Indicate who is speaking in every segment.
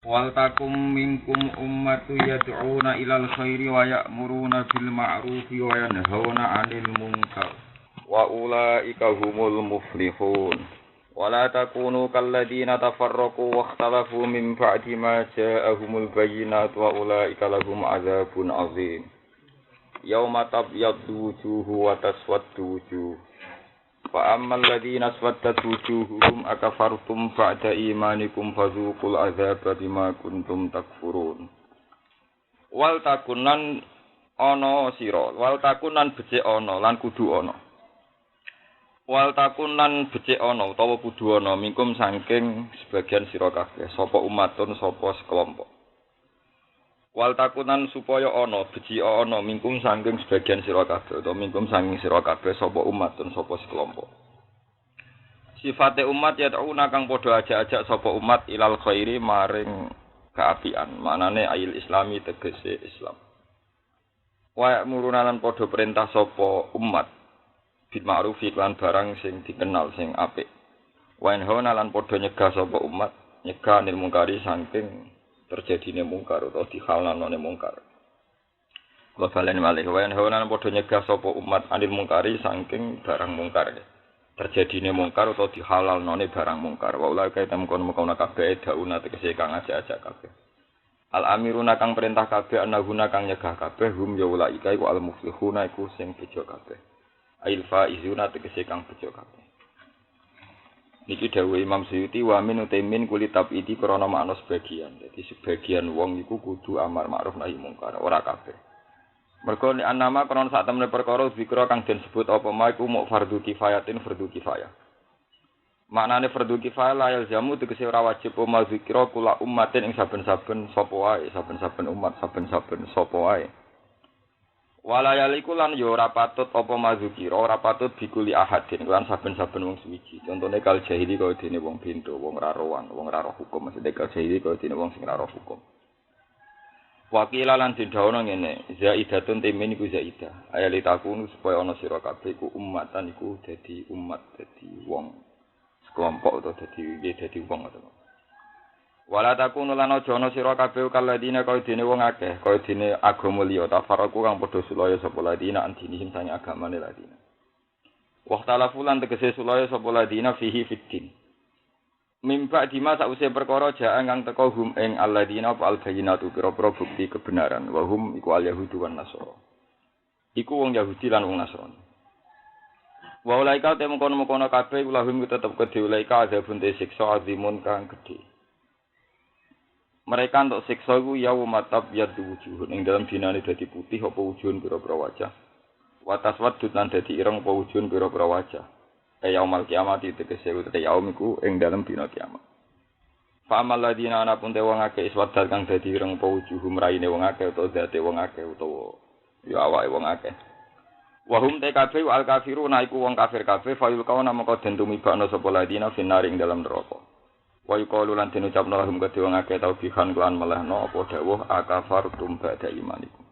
Speaker 1: Wal takum minkum ummatu yad'una ilal khairi wa ya'muruna bil ma'rufi wa yanhauna 'anil munkar wa ulaika humul muflihun. Wala takunu kalladina tafarraqu wa ikhtalafu min ba'di ma ja'ahumul bayyinatu wa ulaika lahum 'adzabun 'adzim. Yauma tabyaddu wujuhu wa taswaddu wujuh. Fa ammal ladzina aswaddat wujuhuhum akafartum ba'da imanikum fadzuqul 'adzaba bima kuntum takfurun. Wal takunan ana sira, wal takunan becik ana lan kudu ana. Wal takunan becik ana utawa kudu ana mingkum saking sebagian sira kabeh, sapa umatun sapa sekelompok. Wal takunan supaya ana becik ana mingkum saking sebagian sira kabeh utawa mingkum saking sira kabeh sapa umatun sapa sekelompok. Sifate umat yad'una kang padha ajak-ajak sapa umat ilal khairi maring kaapian, manane ayil islami tegese Islam. Wa ya'muruna lan padha perintah sapa umat bil ma'ruf lan barang sing dikenal sing apik. Wa yanhauna lan padha nyegah sapa umat nyegah nil mungkari saking terjadine mungkar utawa dihalalane mungkar. Wa balen malih wa yanhauna lan padha nyegah sapa umat anil mungkari saking barang mungkar. Terjadine mungkar utawa dihalalane barang mungkar. Wa ulai kaitam kono kabeh dauna tegese kang ajak-ajak kabeh. Al amiruna kang perintah kabeh anahuna kang nyegah kabeh hum ya ulai iku al muflihuna iku sing bejo kabeh. Ail faizuna tegese kang bejo kabeh. Niki dawuh Imam Suyuti wa min utaimin kulit tabidi krana makna sebagian. Dadi sebagian wong iku kudu amar ma'ruf nahi mungkar, ora kabeh. Mergo nek anama krana sak temene perkara zikra kang den sebut apa ma iku muk fardhu kifayatin fardhu kifayah. Maknane fardhu kifayah la yalzamu tegese ora wajib oma zikra kula ummatin ing saben-saben sapa wae, saben-saben umat, saben-saben sapa wae. Walayaliku lan yo ora patut apa mazukira, ora patut bikuli ahadin lan saben-saben wong suwiji. Contone kal jahili kaya dene wong bento, wong ra rowan, wong ra roh hukum, maksudnya kal jahili kaya dene wong sing ra roh hukum. Wakila lan didhawono ngene, zaidatun temen iku zaidah. Ayalitakunu supaya ana sira kabeh iku ummatan iku dadi umat, dadi wong sekelompok utawa dadi wong ngono. Wala takunu lan aja ana sira kabeh kaladina kaya dene wong akeh, kaya dene agama liya tafaraku kang padha sulaya sapa ladina antinihim sang agamane ladina. Waqtalafu lan tegese sulaya sapa ladina fihi fiddin. Mimpa dima sause perkara jaan kang teka hum ing alladina fal bayyinatu pira-pira bukti kebenaran wa hum iku al yahudu wan nasara. Iku wong Yahudi lan wong Nasrani. Wa ulaika temono-mono kabeh ulahum tetep kedhe ulaika azabun te siksa azimun kang gedhe. Mereka untuk siksa iku yaumatab yadu wujuhun ing dalam dinane dadi putih apa wujuhun pira-pira wajah. Wa taswaddud lan dadi ireng apa wujuhun pira-pira wajah. Yaumal kiamat tegese utek yaum iku ing dalam dina kiamat. Fa amal ladina ana pun te wong akeh iswadat kang dadi ireng apa wujuhum raine wong akeh utawa date wong akeh utawa ya awake wong akeh. Wa hum te kabeh al kafiruna iku wong kafir kabeh fayul kauna maka den tumibakno sapa ladina finari ing dalam neraka. Wa yuqalu lan den ucapno lahum kedhe wong akeh tau bihan kelan melehno apa dawuh akafartum ba'da imanikum.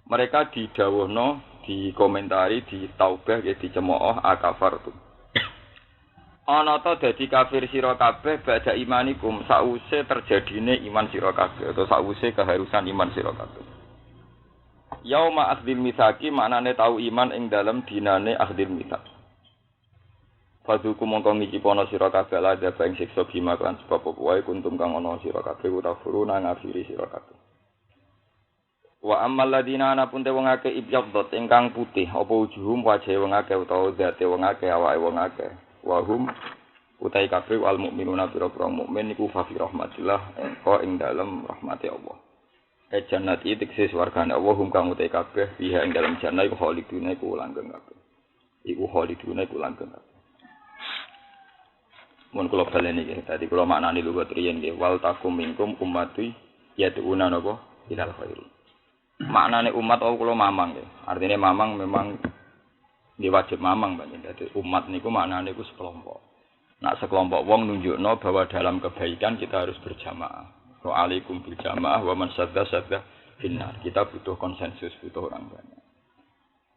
Speaker 1: Mereka didhawuhno, dikomentari, di taubah ya dicemooh akafartum. Ana ta dadi kafir sira kabeh ba'da imanikum sause terjadine iman sira kabeh atau sause keharusan iman sira kabeh. Yauma akhdil mitsaqi maknane tau iman ing dalem dinane akhdil mitsaq. Fadhuku mongko ngicipono sira kabeh lada bang siksa bima kan sebab apa wae kuntum kang ana sira kabeh utafuruna ngafiri sira kabeh. Wa ammal ladina ana pun te wong akeh ibyadot ingkang putih apa wujuhum wajahe wong akeh utawa zate wong akeh awake wong akeh. Wa hum utai kabeh wal mukminuna pira-pira mukmin iku fa fi rahmatillah engko ing dalem rahmate Allah. Jannati tegese swargane Allah hum kang utai kabeh fiha ing dalem jannah iku khaliduna iku langgeng kabeh. Iku khaliduna iku langgeng kabeh. Mun kula baleni nggih, dadi kula maknani lugat riyen nggih, wal takum minkum ummati yad'una napa ilal khair. Maknane umat kula mamang nggih. Artine mamang memang nggih wajib mamang banjur. Dadi umat niku maknane iku sekelompok. Nak sekelompok wong nunjukno bahwa dalam kebaikan kita harus berjamaah. Wa'alaikum bil jamaah wa man sadda finnar. Kita butuh konsensus, butuh orang banyak.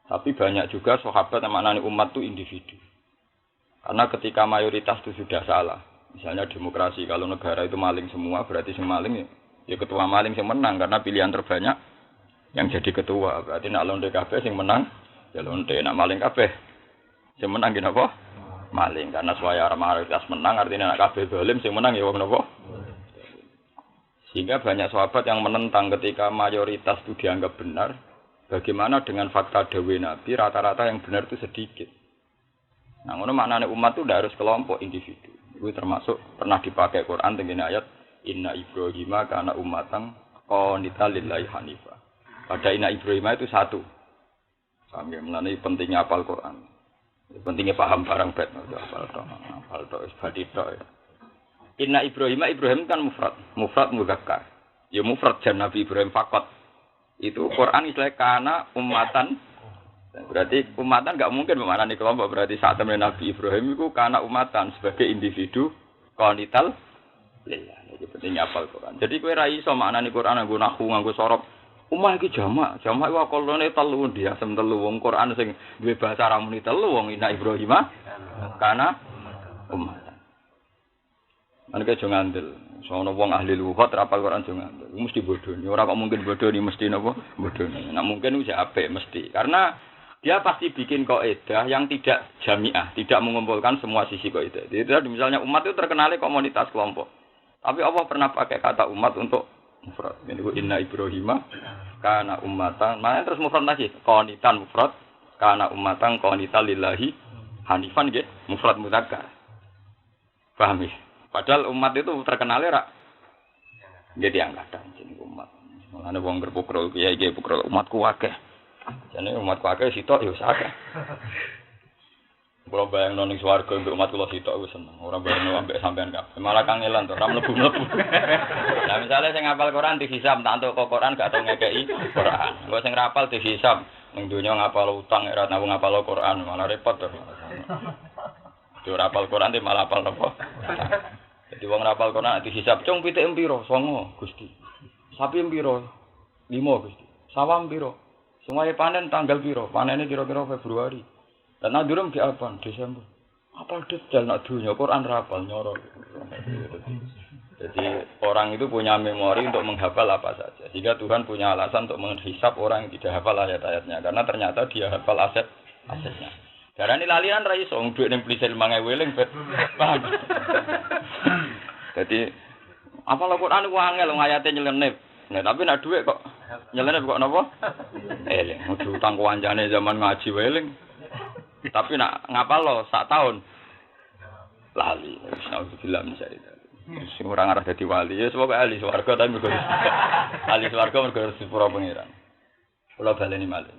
Speaker 1: Tapi banyak juga sahabat yang maknane umat itu individu. Karena ketika mayoritas itu sudah salah, Misalnya demokrasi, kalau negara itu maling semua, berarti yang maling ya ketua maling yang menang karena pilihan terbanyak yang jadi ketua. Berarti nak londe kabeh yang menang ya londe, nak maling kabeh yang menang gini apa? Maling karena suara mayoritas menang artinya nak kabeh zalim yang menang ya wong napa? Sehingga banyak sahabat yang menentang ketika mayoritas itu dianggap benar. Bagaimana dengan fakta dawuh Nabi rata-rata yang benar itu sedikit. Nah, ngono maknane umat itu tidak harus kelompok individu. Itu termasuk pernah dipakai Quran dengan ayat Inna Ibrahim kana ummatan qanitan lillahi hanifa. Pada Inna Ibrahim itu satu. Sampai melane pentingnya hafal Quran. Pentingnya paham barang bet, hafal tok, ibadi tok. Inna Ibrahim kan mufrad mudzakkar. Ya mufrad jan Nabi Ibrahim fakot. Itu Quran istilahnya kana ummatan. Berarti umatan enggak mungkin memaknani kelompok. Berarti saat temen Nabi Ibrahim itu kana umatan sebagai individu qanital lillah. Iki pentingnya hafal Quran. Jadi kowe ra iso maknani Quran nganggo nahwu, nganggo sorop. Ummah iki jamak. Jamak iku akalane telu diasem telu wong Quran sing duwe bahasa ramuni telu wong Inna Ibrahim kana ummatan. Anake aja ngandel. Sono wong ahli lughat rapal Quran aja ngandel. Mesti bodoni. Ora kok mungkin bodoni mesti napa? Bodoni. Nek mungkin wis apik mesti. Karena dia pasti bikin kaidah yang tidak jamiah, tidak mengumpulkan semua sisi kaidah. Jadi misalnya umat itu terkenal komunitas kelompok. Tapi Allah pernah pakai kata umat untuk mufrad. Ini Inna Ibrahim kana ummatan. Mana terus mufrad lagi? Qanitan mufrad. Kana ummatan qanitan lillahi hanifan nggih, mufrad mudzakkar. Paham ya? Padahal umat itu terkenalnya rak. Jadi angkatan jeneng umat. Mulane wong berpukul kiai-kiai pukul umatku akeh. Jane umatku akeh sitok ya wis akeh. Kula bayangno ning swarga mbek umat kula sitok wis seneng. Ora bayangno ambek sampean kabeh. Malah kangelan to, ora mlebu-mlebu. Lah misale sing ngapal Quran dihisab, tak entuk kok Quran gak tau ngekeki Quran. Engko sing rapal dihisab, ning donya ngapal utang ora tau ngapal Quran, malah repot to. Ora hafal Quran te malah hafal apa? Jadi wong hafal Quran dihisab cung pitik empiro? 9, Gusti. Sapi empiro? 5, Gusti. Sawam piro? Semuanya panen tanggal piro? Panennya kira-kira Februari. Dan nadurem di apa? Desember. Apa detail nak dunia Quran rapal nyoro. Jadi orang itu punya memori untuk menghafal apa saja. Sehingga Tuhan punya alasan untuk menghisap orang yang tidak hafal ayat-ayatnya karena ternyata dia hafal asetnya. Darani lalian ra iso duit ning plisel 5000 eling bet. Jadi apa lo Quran ku angel ayate nyelenep. Nah tapi nak duit kok nyelenep kok napa? Eling, kudu utang kancane zaman ngaji wae eling. Tapi nak ngapal lo sak tahun lali. Wis naudzubillah min syaitan. Sing ora ngarah dadi wali ya sebab ahli swarga tapi mergo ahli swarga mergo sepura pangeran. Kula baleni malih.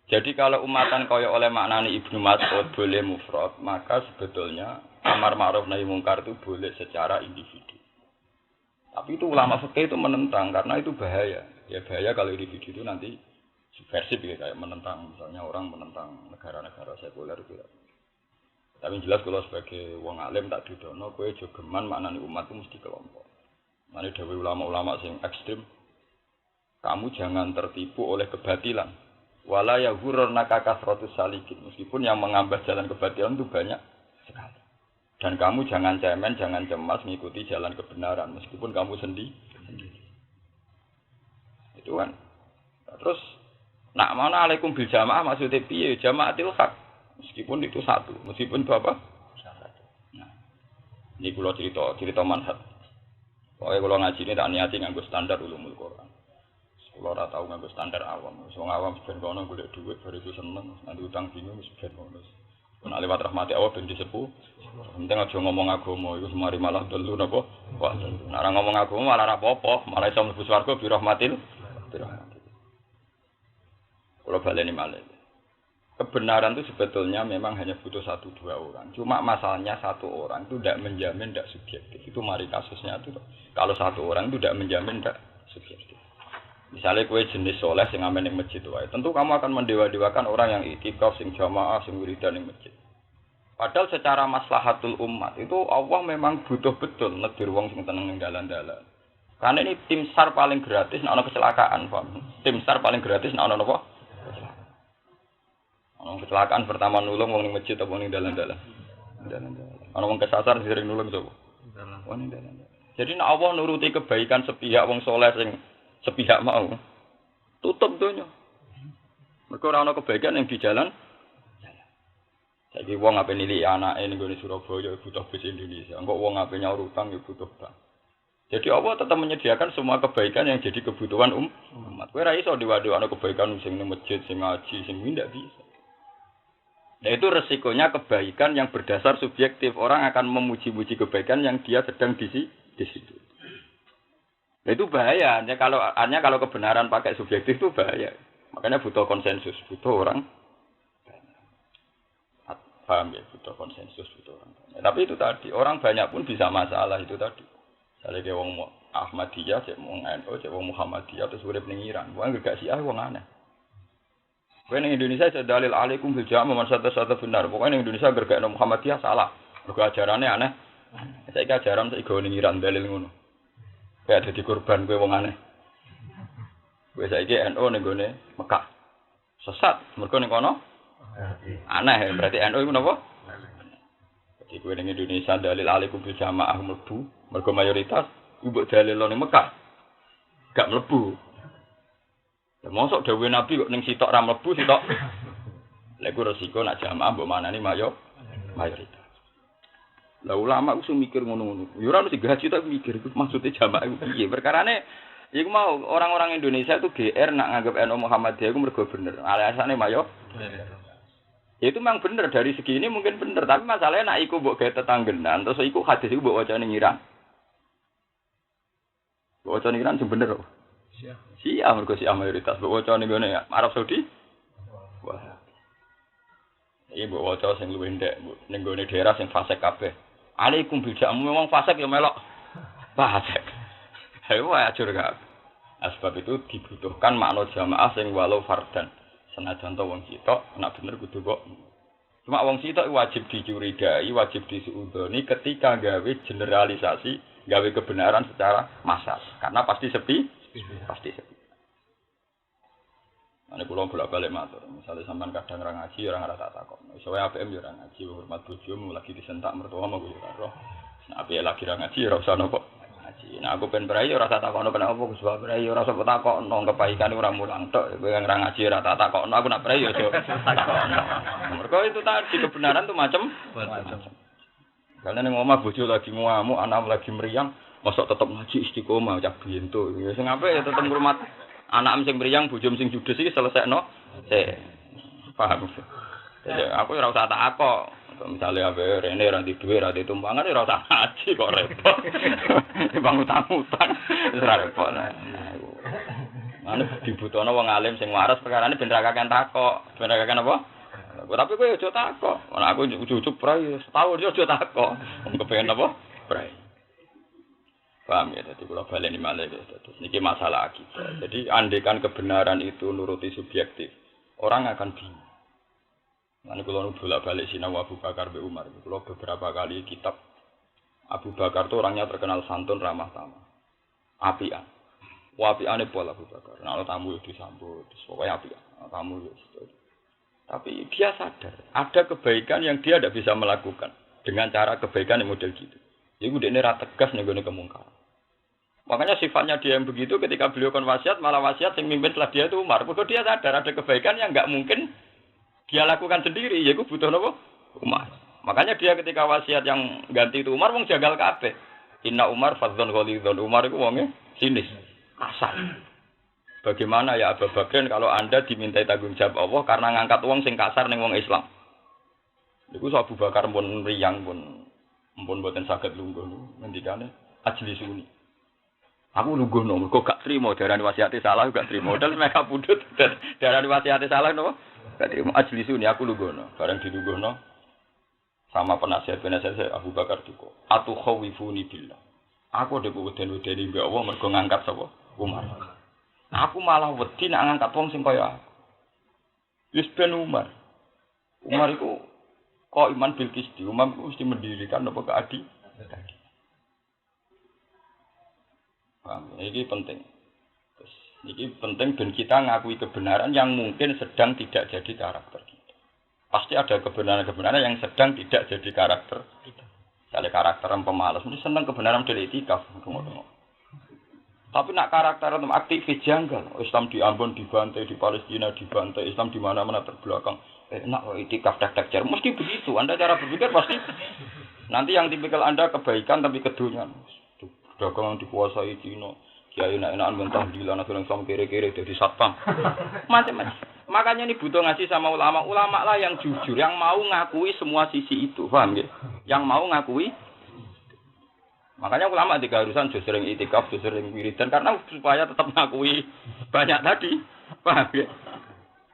Speaker 1: Jadi kalau umatan kaya oleh maknani Ibnu Mas'ud boleh mufrad, maka sebetulnya amar ma'ruf nahi mungkar itu boleh secara individu. Tapi itu ulama fikih itu menentang karena itu bahaya. Ya bahaya kalau individu itu nanti subversif ya, kayak menentang misalnya orang menentang negara-negara sekuler gitu. Tapi jelas kalau sebagai wong alim tak didono kowe aja geman maknani umat itu mesti kelompok. Mane dawuh ulama-ulama sing ekstrem, kamu jangan tertipu oleh kebatilan. Wala yaghurrunaka kasratus salikin. Meskipun yang mengambil jalan kebatilan itu banyak sekali. Dan kamu jangan cemen, jangan cemas mengikuti jalan kebenaran meskipun kamu sendiri. Itu kan. Terus nak mana alaikum bil jamaah maksudnya piye? Jamaatil haq. Meskipun itu satu, meskipun itu apa? Satu. Nah. Ini kula cerita manhaj. Pokoke kula ngaji ini tak niati nganggo standar ulumul Quran. Kalau ora tau nganggo standar awam, wong awam ben kono golek dhuwit bariku seneng, nanti utang bingung wis ben ngono. Nek liwat rahmati Allah ben disepuh. Penting aja ngomong agama, iku semari malah delu napa? Wah, nek ora ngomong agama malah ora apa-apa, malah iso mlebu swarga bi rahmatil. Kalau baleni malih. Kebenaran itu sebetulnya memang hanya butuh 1-2 orang. Cuma masalahnya satu orang itu tidak menjamin tidak subjektif. Itu mari kasusnya itu. Kalau satu orang itu tidak menjamin tidak subjektif. Misalnya kue jenis soleh sing ngamen ning masjid wae, tentu kamu akan mendewa-dewakan orang yang iktikaf sing jamaah sing wiridan ning masjid. Padahal secara maslahatul umat itu Allah memang butuh betul nedir wong sing tenang ning dalan-dalan. Karena ini tim SAR paling gratis nek ana kecelakaan, Pak. Tim SAR paling gratis nek ana napa? Ana kecelakaan pertama nulung wong ning masjid apa ning dalan-dalan. Ana wong kesasar sering nulung sapa? Jadi nek Allah nuruti kebaikan sepihak wong saleh sing sepihak mau tutup donya. Mergo ora ana kebaikan yang di jalan. Saiki wong ape nilai anake ning gone Surabaya butuh bis Indonesia. Engko wong ape nyaur utang ya butuh bank. Jadi Allah tetap menyediakan semua kebaikan yang jadi kebutuhan umat. Kowe ora iso diwadhokno kebaikan sing nang masjid, sing ngaji, sing ndak bisa. Nah itu resikonya kebaikan yang berdasar subjektif. Orang akan memuji-muji kebaikan yang dia sedang di situ. Nah itu bahaya. Hanya kalau kebenaran pakai subjektif itu bahaya. Makanya butuh konsensus, butuh orang. Paham ya, butuh konsensus, butuh orang. Tapi itu tadi, orang banyak pun bisa masalah itu tadi. Misalnya dia wong Ahmadiyah, cek wong NU, cek wong Muhammadiyah, terus urip ning Iran. Wong gak sih wong aneh. Kowe ning Indonesia ada dalil alaikum bil jamaah man satu benar. Pokoknya ning Indonesia gergakno Muhammadiyah salah. Mergo ajarane aneh. Saiki ajaran saiki go ning Iran dalil ngono. Kowe dadi korban kowe wong aneh. Kowe saiki NU ning gone Mekah. Sesat, mergo ning kono aneh. Berarti NU iku napa? Jadi kowe ning Indonesia dalil alaikum bil jamaah mlebu. Mergo mayoritas mbok dalil ning Mekah gak mlebu. Ya mosok dawuh Nabi kok ning sitok ra mlebu sitok. Lha iku resiko nak jamaah mbok manani mayoritas. Lah ulama ku mikir ngono-ngono. Ya ora mesti gaji tak mikir iku maksude jamaah iku piye. Perkarane iku mau orang-orang Indonesia itu GR nak nganggep NU Muhammadiyah iku mergo bener. Alasane ya itu memang bener dari segi ini mungkin bener, tapi masalahnya nak iku mbok gawe tetanggenan terus iku hadis iku mbok waca ning Iran. Waca ning Iran sing bener kok. Sia mergo sia mayoritas mbok waca ning gone Arab Saudi. Wah. Iki mbok waca sing luwih ndek ning gone daerah sing fasik kabeh. Alaikum bidamu wong fasik ya melok. Fasik. Ayo wae ajur gak. Sebab itu dibutuhkan makna jamaah sing walau fardan. Senajan to wong sitok nek bener kudu kok. Cuma wong sitok wajib dicurigai, wajib disuudoni ketika gawe generalisasi, gawe kebenaran secara massal. Karena pasti sepi. Pasti sepi. Ane kula bolak-balik matur, misale sampean kadang ora ngaji ora ngrasa takok. Iso wae APM yo ora ngaji, hormat bojomu lagi disentak mertua mau yo ora roh. Nek APM lagi ora ngaji ora usah napa ngaji. Nek aku ben brai ora tak takokno kenapa Gus brai ora usah takokno kebaikane ora mulang tok. Kowe ora ngaji ora tak takokno aku nak brai yo takokno. Mergo itu tadi kebenaran tuh macam-macam. Karena ning omah bojo lagi ngamuk, anak lagi meriang, mosok tetep ngaji istiqomah cak biento. Ya sing apik ya tetep ngrumat anak sing meriang, bojom sing judes iki selesekno. Paham. Jadi aku ora usah takok. Misale ape rene ra di dhuwit ra ditumpangan ora usah ngaji kok repot. Bang utang-utang wis ora repot. Anu dibutuhno wong alim sing waras perkarane ben ra kakean takok. Ben ra kakean apa? Tapi kowe aja takok. Nek aku ujug-ujug prai setahun yo aja takok. Wong kepengin apa? Prai. Paham ya, jadi kalau baleni malih terus niki masalah akidah. Jadi andekan kebenaran itu nuruti subjektif, orang akan bingung. Nanti kalau bolak-balik sinau Abu Bakar be Umar, kalau beberapa kali kitab Abu Bakar itu orangnya terkenal santun, ramah tamah, apian. Apiane pol Abu Bakar. Nah, tamu itu disambut, pokoknya apian. Tamu itu. Tapi dia sadar ada kebaikan yang dia tidak bisa melakukan dengan cara kebaikan yang model gitu. Jadi dia ra tegas ning gone kemungkaran. Makanya sifatnya dia yang begitu ketika beliau kon wasiat malah wasiat yang mimpin setelah dia itu Umar. Porque dia sadar ada kebaikan yang enggak mungkin dia lakukan sendiri, yaitu butuh napa? Umar. Makanya dia ketika wasiat yang ganti itu Umar wong jagal kabeh. Inna Umar fadzon ghalidhon. Umar itu wonge sinis, kasar. Bagaimana ya Abu Bakar kalau Anda dimintai tanggung jawab Allah karena ngangkat wong sing kasar ning wong Islam. Niku Abu Bakar pun riyang pun mboten saged lungguh ngendikane ajlisuni. Aku lungguhno mergo gak trimo darani wasiate salah gak trimo. Modal mereka pundhut darani wasiate salah napa? Gak trimo ajlisuni aku lungguhno. Bareng dilungguhno sama penasihat-penasihat Abu Bakar duka. Atu khawifuni billah. Aku ndek weden-wedeni mbek Allah mergo ngangkat sapa? Umar. Aku malah wedi nek ngangkat wong sing kaya aku. Wis ben Umar. Umar iku kok iman bil qisti, Umar mesti mendirikan apa keadilan. Paham, ini penting. Terus, ini penting dan kita ngakui kebenaran yang mungkin sedang tidak jadi karakter kita. Pasti ada kebenaran-kebenaran yang sedang tidak jadi karakter kita. Kali karakter pemalas, mesti seneng kebenaran model itikaf. Tapi nak karakter aktivis janggal. Islam di Ambon dibantai, di Palestina dibantai, Islam di mana-mana terbelakang. Nak itikaf tek cer, mesti begitu. Anda cara berpikir pasti nanti yang tipikal Anda kebaikan tapi kedunyan. Dagang dikuasai Cina, kiai enak-enakan mentahdilan, akhirnya Islam kere-kere jadi satpam. Macam-macam. Makanya ini butuh ngaji sama ulama. Ulama lah yang jujur, yang mau ngakui semua sisi itu, paham ya? Yang mau ngakui. Makanya ulama di keharusan sering itikaf, sering wiridan karena supaya tetap ngakui banyak tadi, paham ya?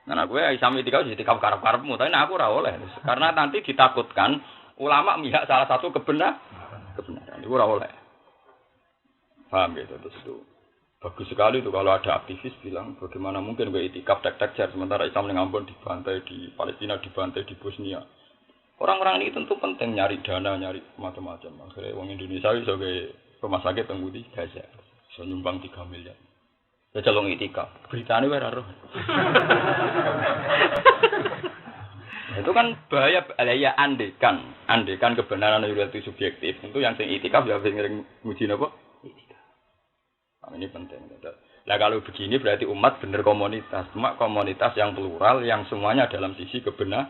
Speaker 1: Nah, aku ya Islam itikaf karep-karepmu, tapi aku ora oleh. Karena nanti ditakutkan ulama mihak salah satu kebenaran. Itu ora oleh. Paham ya? Terus itu bagus sekali itu kalau ada aktivis bilang bagaimana mungkin gue itikaf tek cer sementara Islam yang Ambon dibantai, di Palestina dibantai, di Bosnia. Orang-orang ini tentu penting nyari dana, nyari macam-macam. Akhirnya orang Indonesia sebagai rumah sakit tengguti Gaza, so nyumbang 3 miliar. Ya calon itikaf, beritanya baru. Itu kan bahaya ya andekan kebenaran itu subjektif. Tentu yang sing itikaf ya sing nguji napa? Ini penting. Nah kalau begini berarti umat benar komunitas, cuma komunitas yang plural, yang semuanya dalam sisi kebenaran.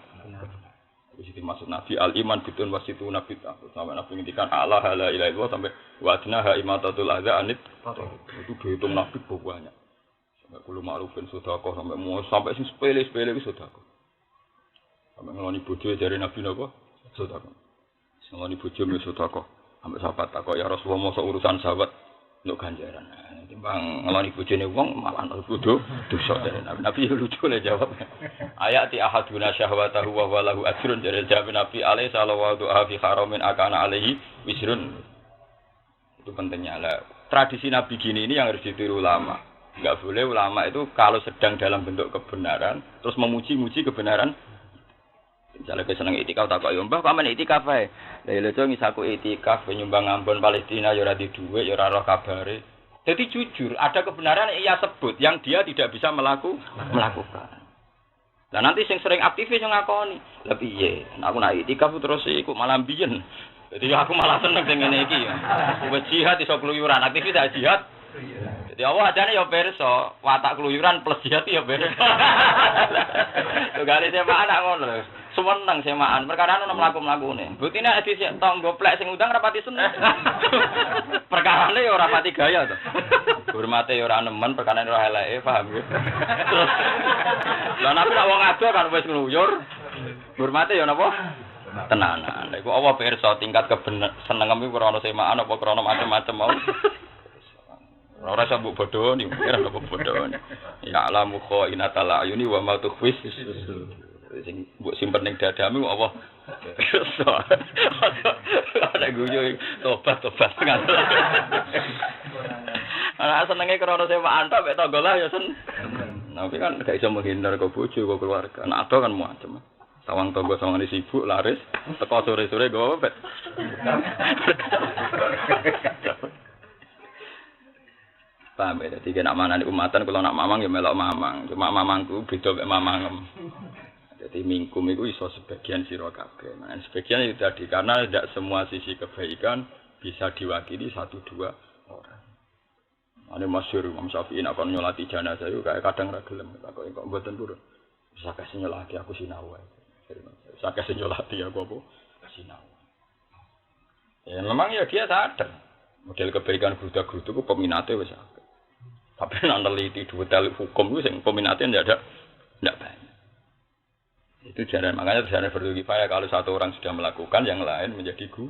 Speaker 1: Itu maksud Nabi al-iman bitun wasitu nabi sampai Nabi ngintikan Allah la ilaha illallah sampai wajnaha imatatul adza anit. Itu dihitung Nabi banyak. Sampai kulo ma'rufin sedekah sampai sing sepele-sepele wis sedekah. Sampai ngeloni bojo jare Nabi napa? Sedekah. Ngeloni bojo wis sedekah. Sampai sahabat takok ya Rasulullah mosok urusan sahabat untuk ganjaran. Timbang ngeloni bojone wong malah bodoh dosa jare Nabi lucu le jawab. Ayati ahaduna syahwatahu wa walahu ajrun jare jawab Nabi alaihi sallallahu fi haramin akana alaihi wisrun. Itu pentingnya lah. Tradisi Nabi gini ini yang harus ditiru ulama. Enggak boleh ulama itu kalau sedang dalam bentuk kebenaran terus memuji-muji kebenaran. Misalnya saya senang itikaf tak kok mbah paman itikaf ae. Lah lho cong isaku itikaf nyumbang Ambon Palestina ya ora di dhuwit ya ora roh kabare. Jadi jujur ada kebenaran yang ia sebut yang dia tidak bisa melakukan. Lah nanti sing sering aktivis yang ngakoni. Lah piye? Aku nak itikaf terus iku malah biyen. Jadi aku malah seneng sing ngene iki. Wis jihad iso keluyuran, aktivis tak jihad. Jadi Allah ajane ya perso, watak keluyuran plus jihad ya beres. Tugale semaan nak ngono lho. Semeneng semaan, perkara ana mlaku-mlakune. Buktine nek disik tong goplek sing undang rapati seneng. Perkarane ya ora pati gaya to. Hormate ya ora nemen, perkarane ora eleke, paham ya. Lah nek wong ado kan wis ngluyur. Hormate ya napa? Tenanan. Iku apa pirsa tingkat senengem iku krana semaan apa krana macam-macam mau. Ora usah mbok bodoni, kira mbok bodoni. Ya alamu khainatal ayuni wa ma tukhfis. Sing mbok simpen ning dadamu apa? Ada guyu tobat. Ana senenge krana sewaan tok mek tangga lah ya sen. Tapi kan gak iso menghindar kok bojo kok keluarga. Anak ado kan macam. Sawang tangga sawangane sibuk laris, teko sore-sore go pet. Paham ya, jadi nak manani umatan, kalau nak mamang ya melok mamang. Cuma mamangku beda mek mamangem. Jadi mingkum itu iso sebagian sira kabeh. Nah, sebagian itu tadi karena tidak semua sisi kebaikan bisa diwakili 1-2 orang. Ane masyhur Imam Syafi'i nek kon nyolati jenazah itu kayak kadang ra gelem kok mboten turun. Bisa kasih nyolati aku sinau wae. Bisa kasih nyolati aku apa? Sinau. Ya memang ya dia sadar. Model kebaikan gruda-grudu ku peminate wis akeh. Tapi nek neliti detail hukum itu sing peminatnya ndak banyak. Itu jalan makanya jalan fardu kifayah kalau satu orang sudah melakukan yang lain menjadi guru.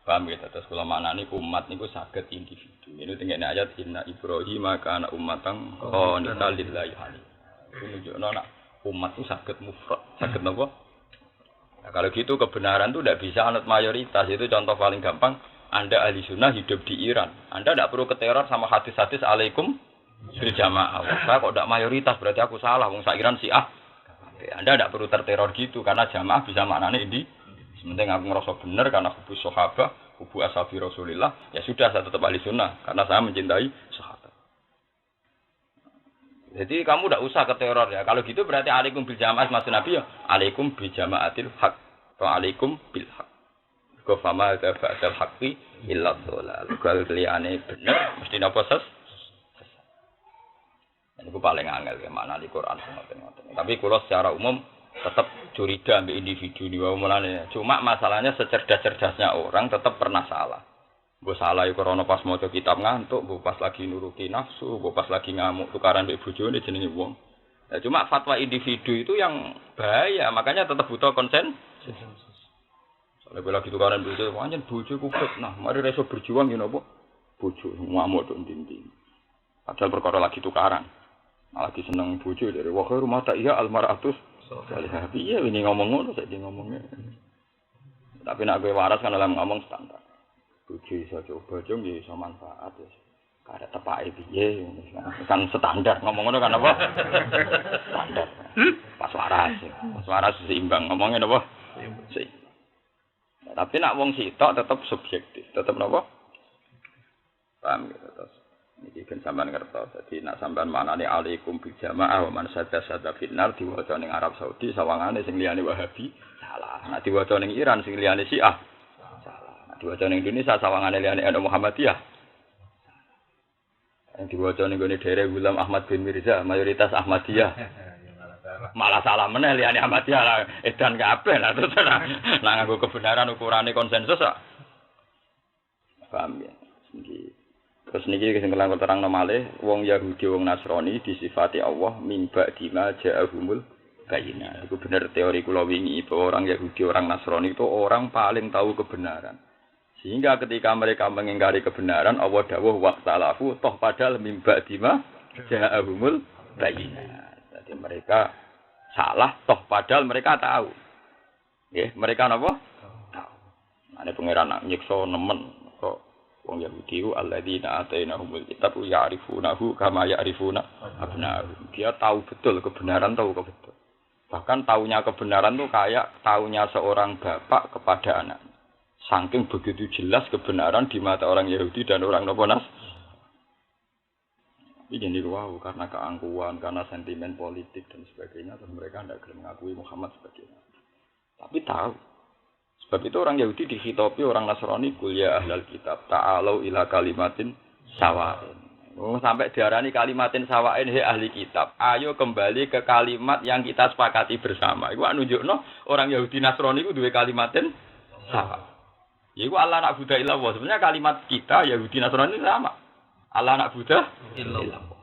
Speaker 1: Paham ya? Terus kalau maknane umat niku saged individu. Ini tengene ayat inna Ibrahim kana ummatan qanitan lillahi hanif. Itu nunjukno nek umat itu saged mufrad. Saged napa? Nah, kalau gitu kebenaran itu tidak bisa anut mayoritas. Itu contoh paling gampang. Anda ahli sunnah hidup di Iran. Anda tidak perlu keteror sama hadis-hadis alaikum berjamaah. Saya kok tidak mayoritas berarti aku salah. Wong sak Iran Syiah. Anda tidak perlu terteror gitu karena jamaah bisa maknanya ini. Sementing aku ngerasa benar karena hubu sahabat, hubu ashabi Rasulillah. Ya sudah saya tetap ahli sunnah karena saya mencintai sahabat. Jadi kamu tidak usah keteror ya. Kalau gitu berarti alaikum bil jamaah maksud Nabi ya. Alaikum bil jamaatil haq. Atau alaikum bil haq. Mergo fama ba'dal haqqi illa dhalal. Kalau liyane bener mesti napa ses. Ini paling angel ya mana di Quran ngoten-ngoten. Tapi kalau secara umum tetap curiga ambil individu di bawah mulane. Cuma masalahnya secerdas-cerdasnya orang tetap pernah salah. Gue salah ya karena pas maca kitab ngantuk, gue pas lagi nuruti nafsu, gue pas lagi ngamuk tukaran mbek bojone jenenge wong. Nah, cuma fatwa individu itu yang bahaya, makanya tetap butuh konsensus. Soalnya gue lagi tukaran bojo, pancen bojoku fitnah, mari reso berjuang yen apa? Bojo ngamuk tok nding-nding. Padahal perkara lagi tukaran. Lagi seneng bojo dari wa khairu mata iya almaratus. Salihah piye ini ngomong ngono saiki ngomongnya. Tapi nek gue waras kan dalam ngomong standar. Bojo iso coba jong ya iso manfaat ya. Ada tepake piye kan standar ngomong ngono kan apa? Standar. Pas waras seimbang ngomongnya apa? Seimbang. Nah, tapi nak wong sitok tetap subjektif, tetap napa? Paham gitu terus. Niki kan sampean ngertos. Dadi nak sampean manane alaikum bil jamaah wa man sadda finnar diwaca ning Arab Saudi sawangane sing liyane Wahabi salah. Nak diwaca ning Iran sing liyane Syiah salah. Nak diwaca ning Indonesia sawangane liyane Muhammadiyah yang diwaca ning gone daerah Gulam Ahmad bin Mirza mayoritas Ahmadiyah. Malah salah meneh liyane Ahmadiyah lah edan kabeh lah terus nak nganggo kebenaran ukurane konsensus kok. Paham ya? Terus niki sing kelang terangno malih wong Yahudi wong Nasrani disifati Allah mimba dima ja'ahumul bayina. Iku bener teori kula wingi bahwa orang Yahudi orang Nasrani itu orang paling tahu kebenaran. Sehingga ketika mereka mengingkari kebenaran, Allah dawuh waqtalafu toh padahal mimba dima ja'ahumul bayina. Jadi mereka salah toh padahal mereka tahu. Nggih, mereka napa? Tahu. Ane pangeran nak nyiksa nemen kok wong Yahudi alladzina atainahumul kitab ya'rifunahu kama ya'rifuna abna'ahum. Dia tahu betul kebenaran, tahu betul. Bahkan taunya kebenaran tuh kayak taunya seorang bapak kepada anak. Saking begitu jelas kebenaran di mata orang Yahudi dan orang Nasrani. Ini jadi wow karena keangkuhan, karena sentimen politik dan sebagainya, terus mereka tidak gelem mengakui Muhammad sebagai nabi. Tapi tahu. Sebab itu orang Yahudi dikhitabi orang Nasrani kuliah ahlal kitab ta'alau ila kalimatin sawa'in. Sampai diarani kalimatin sawa'in he ahli kitab. Ayo kembali ke kalimat yang kita sepakati bersama. Iku nunjukno orang Yahudi Nasrani iku duwe kalimatin sawa. Iku Allah nak Buddha illallah. Sebenarnya kalimat kita Yahudi Nasrani sama. Allah nak Buddha illallah.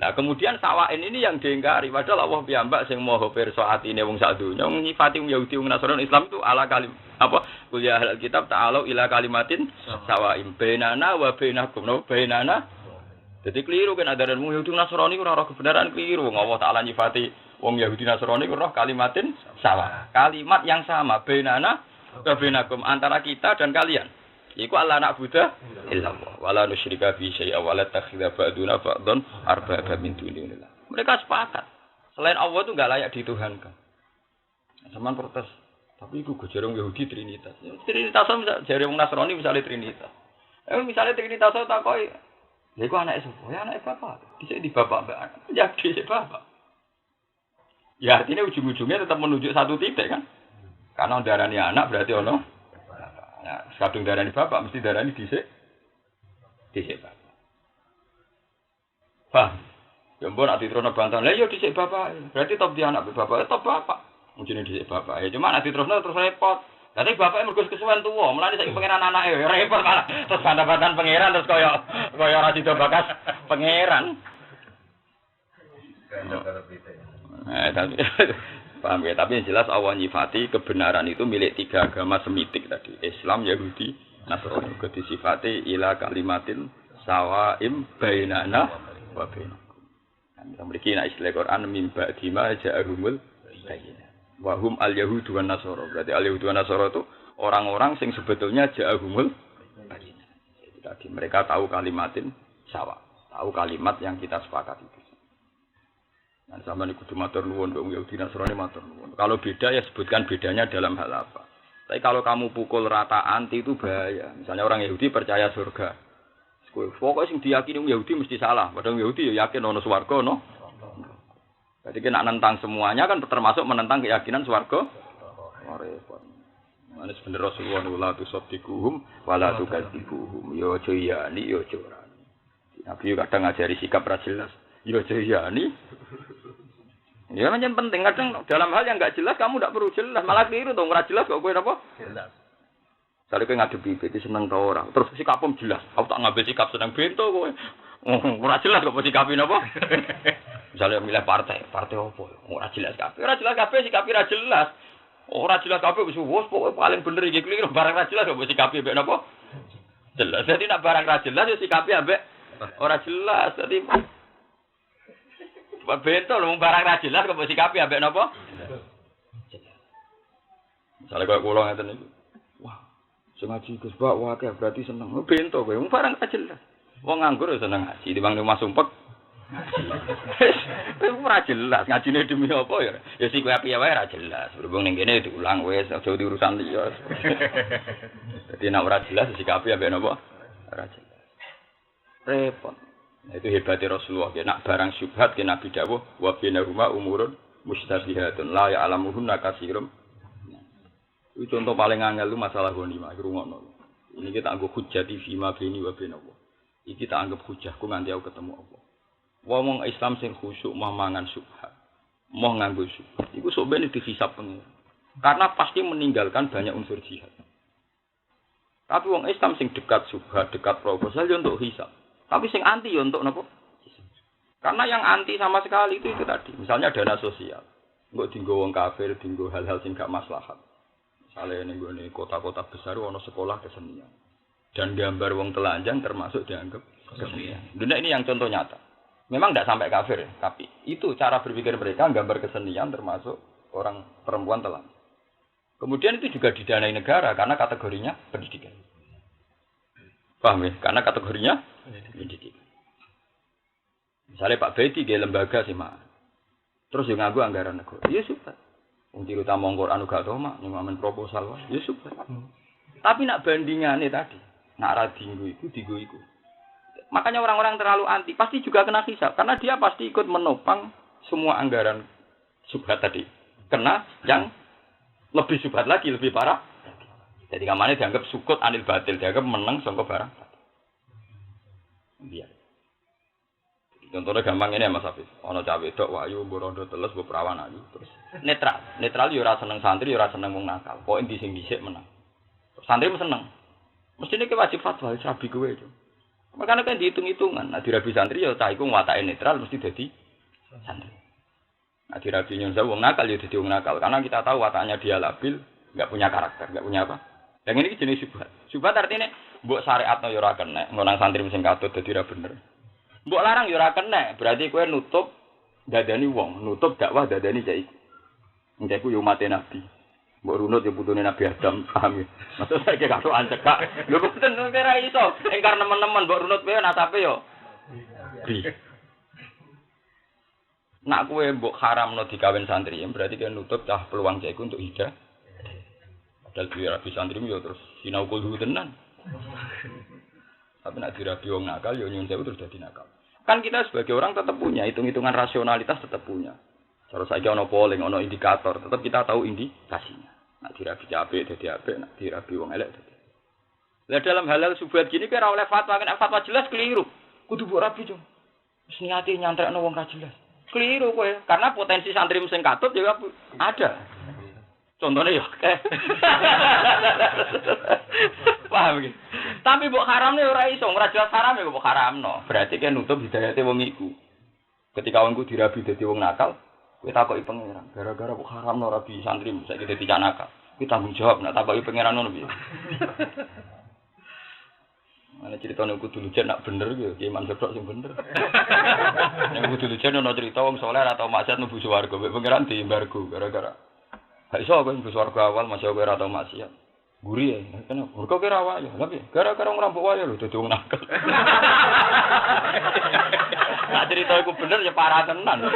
Speaker 1: Nah, kemudian sawain ini yang diingkari padahal Allah piyambak sing maha pirsa atine wong sak donya nyifati wong Yahudi wong Nasrani Islam itu ala kalim apa kuliah ahlul kitab ta'alu ila kalimatin sawaim bainana wa bainakum no bainana. Jadi keliru kan adaran wong Yahudi Nasrani ora kebenaran keliru wong Allah taala nyifati wong Yahudi Nasrani ora kalimatin sawa. Kalimat yang sama bainana wa bainakum antara kita dan kalian. Iku Allah nak Buddha illallah wala nusyrika bi syai'a wala takhidha ba'duna ba'dhan arbaba min dunillah. Mereka sepakat. Selain Allah itu enggak layak dituhankan. Zaman protes. Tapi iku gojerong Yahudi Trinitas. Trinitas jare wong Nasrani misalnya Trinitas. Misalnya Trinitas takoki, lha iku anake sapa? Ya anake bapak. Dhisik di bapak mbak. Ya dhisik bapak. Ya artinya ujung-ujungnya tetap menunjuk satu titik kan. Karena darani anak berarti ono nah, kadung darani bapak mesti darani dhisik bapak. Paham? Ya mbok nek diterusno bantahan. Lah ya dhisik bapak. Berarti top di anak bapak, top bapak. Mungkin dhisik bapak. Ya cuma nek diterusno terus repot. Dadi bapake mergo kesuwen tuwa, mulane saiki pangeran anake repot malah. Terus bantah-bantahan pangeran terus kaya ora sida bakas pangeran. Tapi paham ya, tapi yang jelas Allah nyifati kebenaran itu milik tiga agama semitik tadi. Islam, Yahudi, Nasrani. Itu disifati ila kalimatin sawaim bainana wa bainakum. Kita memiliki istilah Quran min ba'dima ja'ahumul bayyinah. Wa hum al-yahudu wan nasara. Berarti al-yahudu wan nasara itu orang-orang sing sebetulnya ja'ahumul bayyinah. Jadi tadi mereka tahu kalimatin sawa. Tahu kalimat yang kita sepakati itu. Nah, sama ini kudu matur nuwun dong Yahudi Nasrani matur nuwun. Kalau beda ya sebutkan bedanya dalam hal apa. Tapi kalau kamu pukul rata anti itu bahaya. Misalnya orang Yahudi percaya surga. Pokoknya sing diyakini orang Yahudi mesti salah. Padahal Yahudi ya yakin ono swarga no. Jadi kena nentang semuanya kan termasuk menentang keyakinan swarga. Oh repot. Manis bener Rasulullah la tusaddiquhum wala tukadzibuhum. Yo aja iyani yo aja ora. Nabi kadang ngajari sikap ra jelas. Yo aja iyani. Ya yang penting kadang dalam hal yang enggak jelas kamu enggak perlu jelas, malah keliru dong ora jelas kok kowe napa? Jelas. Sale kowe ngadepi iki seneng ta ora. Terus sikapmu jelas. Aku tak ngambil sikap seneng bento kowe. Ora jelas kok sikapi napa? Misale milih partai opo? Ora jelas kabeh. Ora jelas kabeh sikapi ora jelas. Ora jelas kabeh wis pokoke paling bener iki keliru barang ra jelas kok sikapi mbek napa? Jelas. Dadi nek barang ra jelas yo sikapi ambek ora jelas. Dadi bento lho barang ra jelas kok sikapi ambek napa? Jelas. Misale kok kula ngeten iki. Wah, sing ngaji Gus Bak wae berarti seneng. Bento kowe barang ra jelas. Wong nganggur ya seneng ngaji timbang rumah sumpek. Ora jelas ngajine demi apa ya? Ya sik kowe api wae ora jelas. Berhubung ning kene diulang wis aja diurusan liya. Dadi nek ora jelas sik api ambek napa? Ora jelas. Repot. Nah, itu hebatnya Rasulullah. Nak barang syubhat ke Nabi dawuh wa bainahuma umurun mustabihatun la ya'lamuhunna katsirum. Itu contoh paling angel lu masalah ghanimah iki rungokno. Ini kita anggap hujjati fima baini wa bainallah. Iki tak anggap hujahku nganti aku ketemu Allah. Wong Islam sing khusyuk mau mangan syubhat, mau nganggo syubhat. Iku sok ben dihisab pengen. Karena pasti meninggalkan banyak unsur jihad. Tapi wong Islam sing dekat syubhat, dekat proposal yo untuk hisab. Tapi sing anti yo untuk napa? Karena yang anti sama sekali itu tadi. Misalnya dana sosial. Engko dienggo wong kafir, dienggo hal-hal sing gak maslahat. Misalnya ning gone kota-kota besar ana sekolah kesenian. Dan gambar wong telanjang termasuk dianggap kesenian. Dunia ini yang contoh nyata. Memang tidak sampai kafir, tapi itu cara berpikir mereka gambar kesenian termasuk orang perempuan telanjang. Kemudian itu juga didanai negara karena kategorinya pendidikan. Paham ya? Karena kategorinya pendidikan. Misalnya Pak Beti dia lembaga sih mak. Terus yang nganggo anggaran negara. Ya sudah. Untuk utama Quran gak tau mak, ngamen proposal. Ya sudah. Tapi nak bandingannya tadi. Nak radinggu itu, digo itu. Makanya orang-orang terlalu anti, pasti juga kena hisab. Karena dia pasti ikut menopang semua anggaran subhat tadi. Kena yang lebih subhat lagi, lebih parah. Jadi kamarnya dianggap sukut anil batil, dianggap menang sangka barang. Biar. Contohnya gampang ini ya Mas Hafiz. Ono cawe dok wayu borondo teles beperawan ayu. Terus netral. Netral yo ora seneng santri, yo ora seneng wong nakal. Pokoke ndi sing dhisik menang. Santri seneng. Mestine ke wajib fatwa rabi kowe itu. Makanya kan dihitung-hitungan. Nah, dirabi santri ya cah iku ngwatake netral mesti dadi santri. Nah, dirabi nyon wong nakal ya dadi wong nakal karena kita tahu wataknya dia labil, enggak punya karakter, enggak punya apa. Yang ini jenis syubhat. Syubhat artinya mbok syariatno ya ora kena, ngonang santri sing katut dadi ra bener. Mbok larang ya ora kena, berarti kowe nutup dadani wong, nutup dakwah dadani cah iku. Cah iku yo mate nabi. Mbok runut ya putune Nabi Adam, paham ya. Maksud saya gak kok ancekak. Lho boten kira iso. Engkar nemen-nemen mbok runut kowe nasape yo. Nak kowe mbok haramno dikawin santri, berarti kan nutup cah peluang cah iku untuk hidayah. Padahal biar rabi santri yo terus sinau kudu tenan. Tapi nak dirabi wong nakal yo nyun sewu terus dadi nakal. Kan kita sebagai orang tetap punya hitung-hitungan rasionalitas tetap punya. Terus saja ono polling, ono indikator, tetap kita tahu indikasinya. Nak dirabi apik dadi apik, nak dirabi wong elek dadi. Lah dalam hal-hal subhat gini kira oleh fatwa, kan fatwa jelas keliru. Kudu mbok rabi, Cung. Wis niate nyantrekno wong ra jelas. Keliru kowe, karena potensi santri sing katut ya ada. Contohnya ya. Paham iki. Tapi mbok haramne ora iso, ora jelas haram ya mbok haramno. Berarti kan nutup hidayate wong iku. Ketika wongku dirabi dadi wong nakal, kowe takoki pangeran, gara-gara kok haramno rabi santri saiki dadi cah nakal. Kowe tanggung jawab nek takoki pangeran ngono piye. Ana critane kudu lucu nak bener ya, Ki Iman Setok sing bener. Nek kudu lucu ono cerita wong saleh atau maksiat mlebu swarga, mbek pangeran diembargo gara-gara. Ha iso kowe mlebu swarga awal masih kowe ora tau maksiat. Guri ya, kenapa? Mergo kira wae ya, lha piye? Gara-gara ngrampok wae lho dadi wong nakal. Nah cerita iku bener ya parah tenan.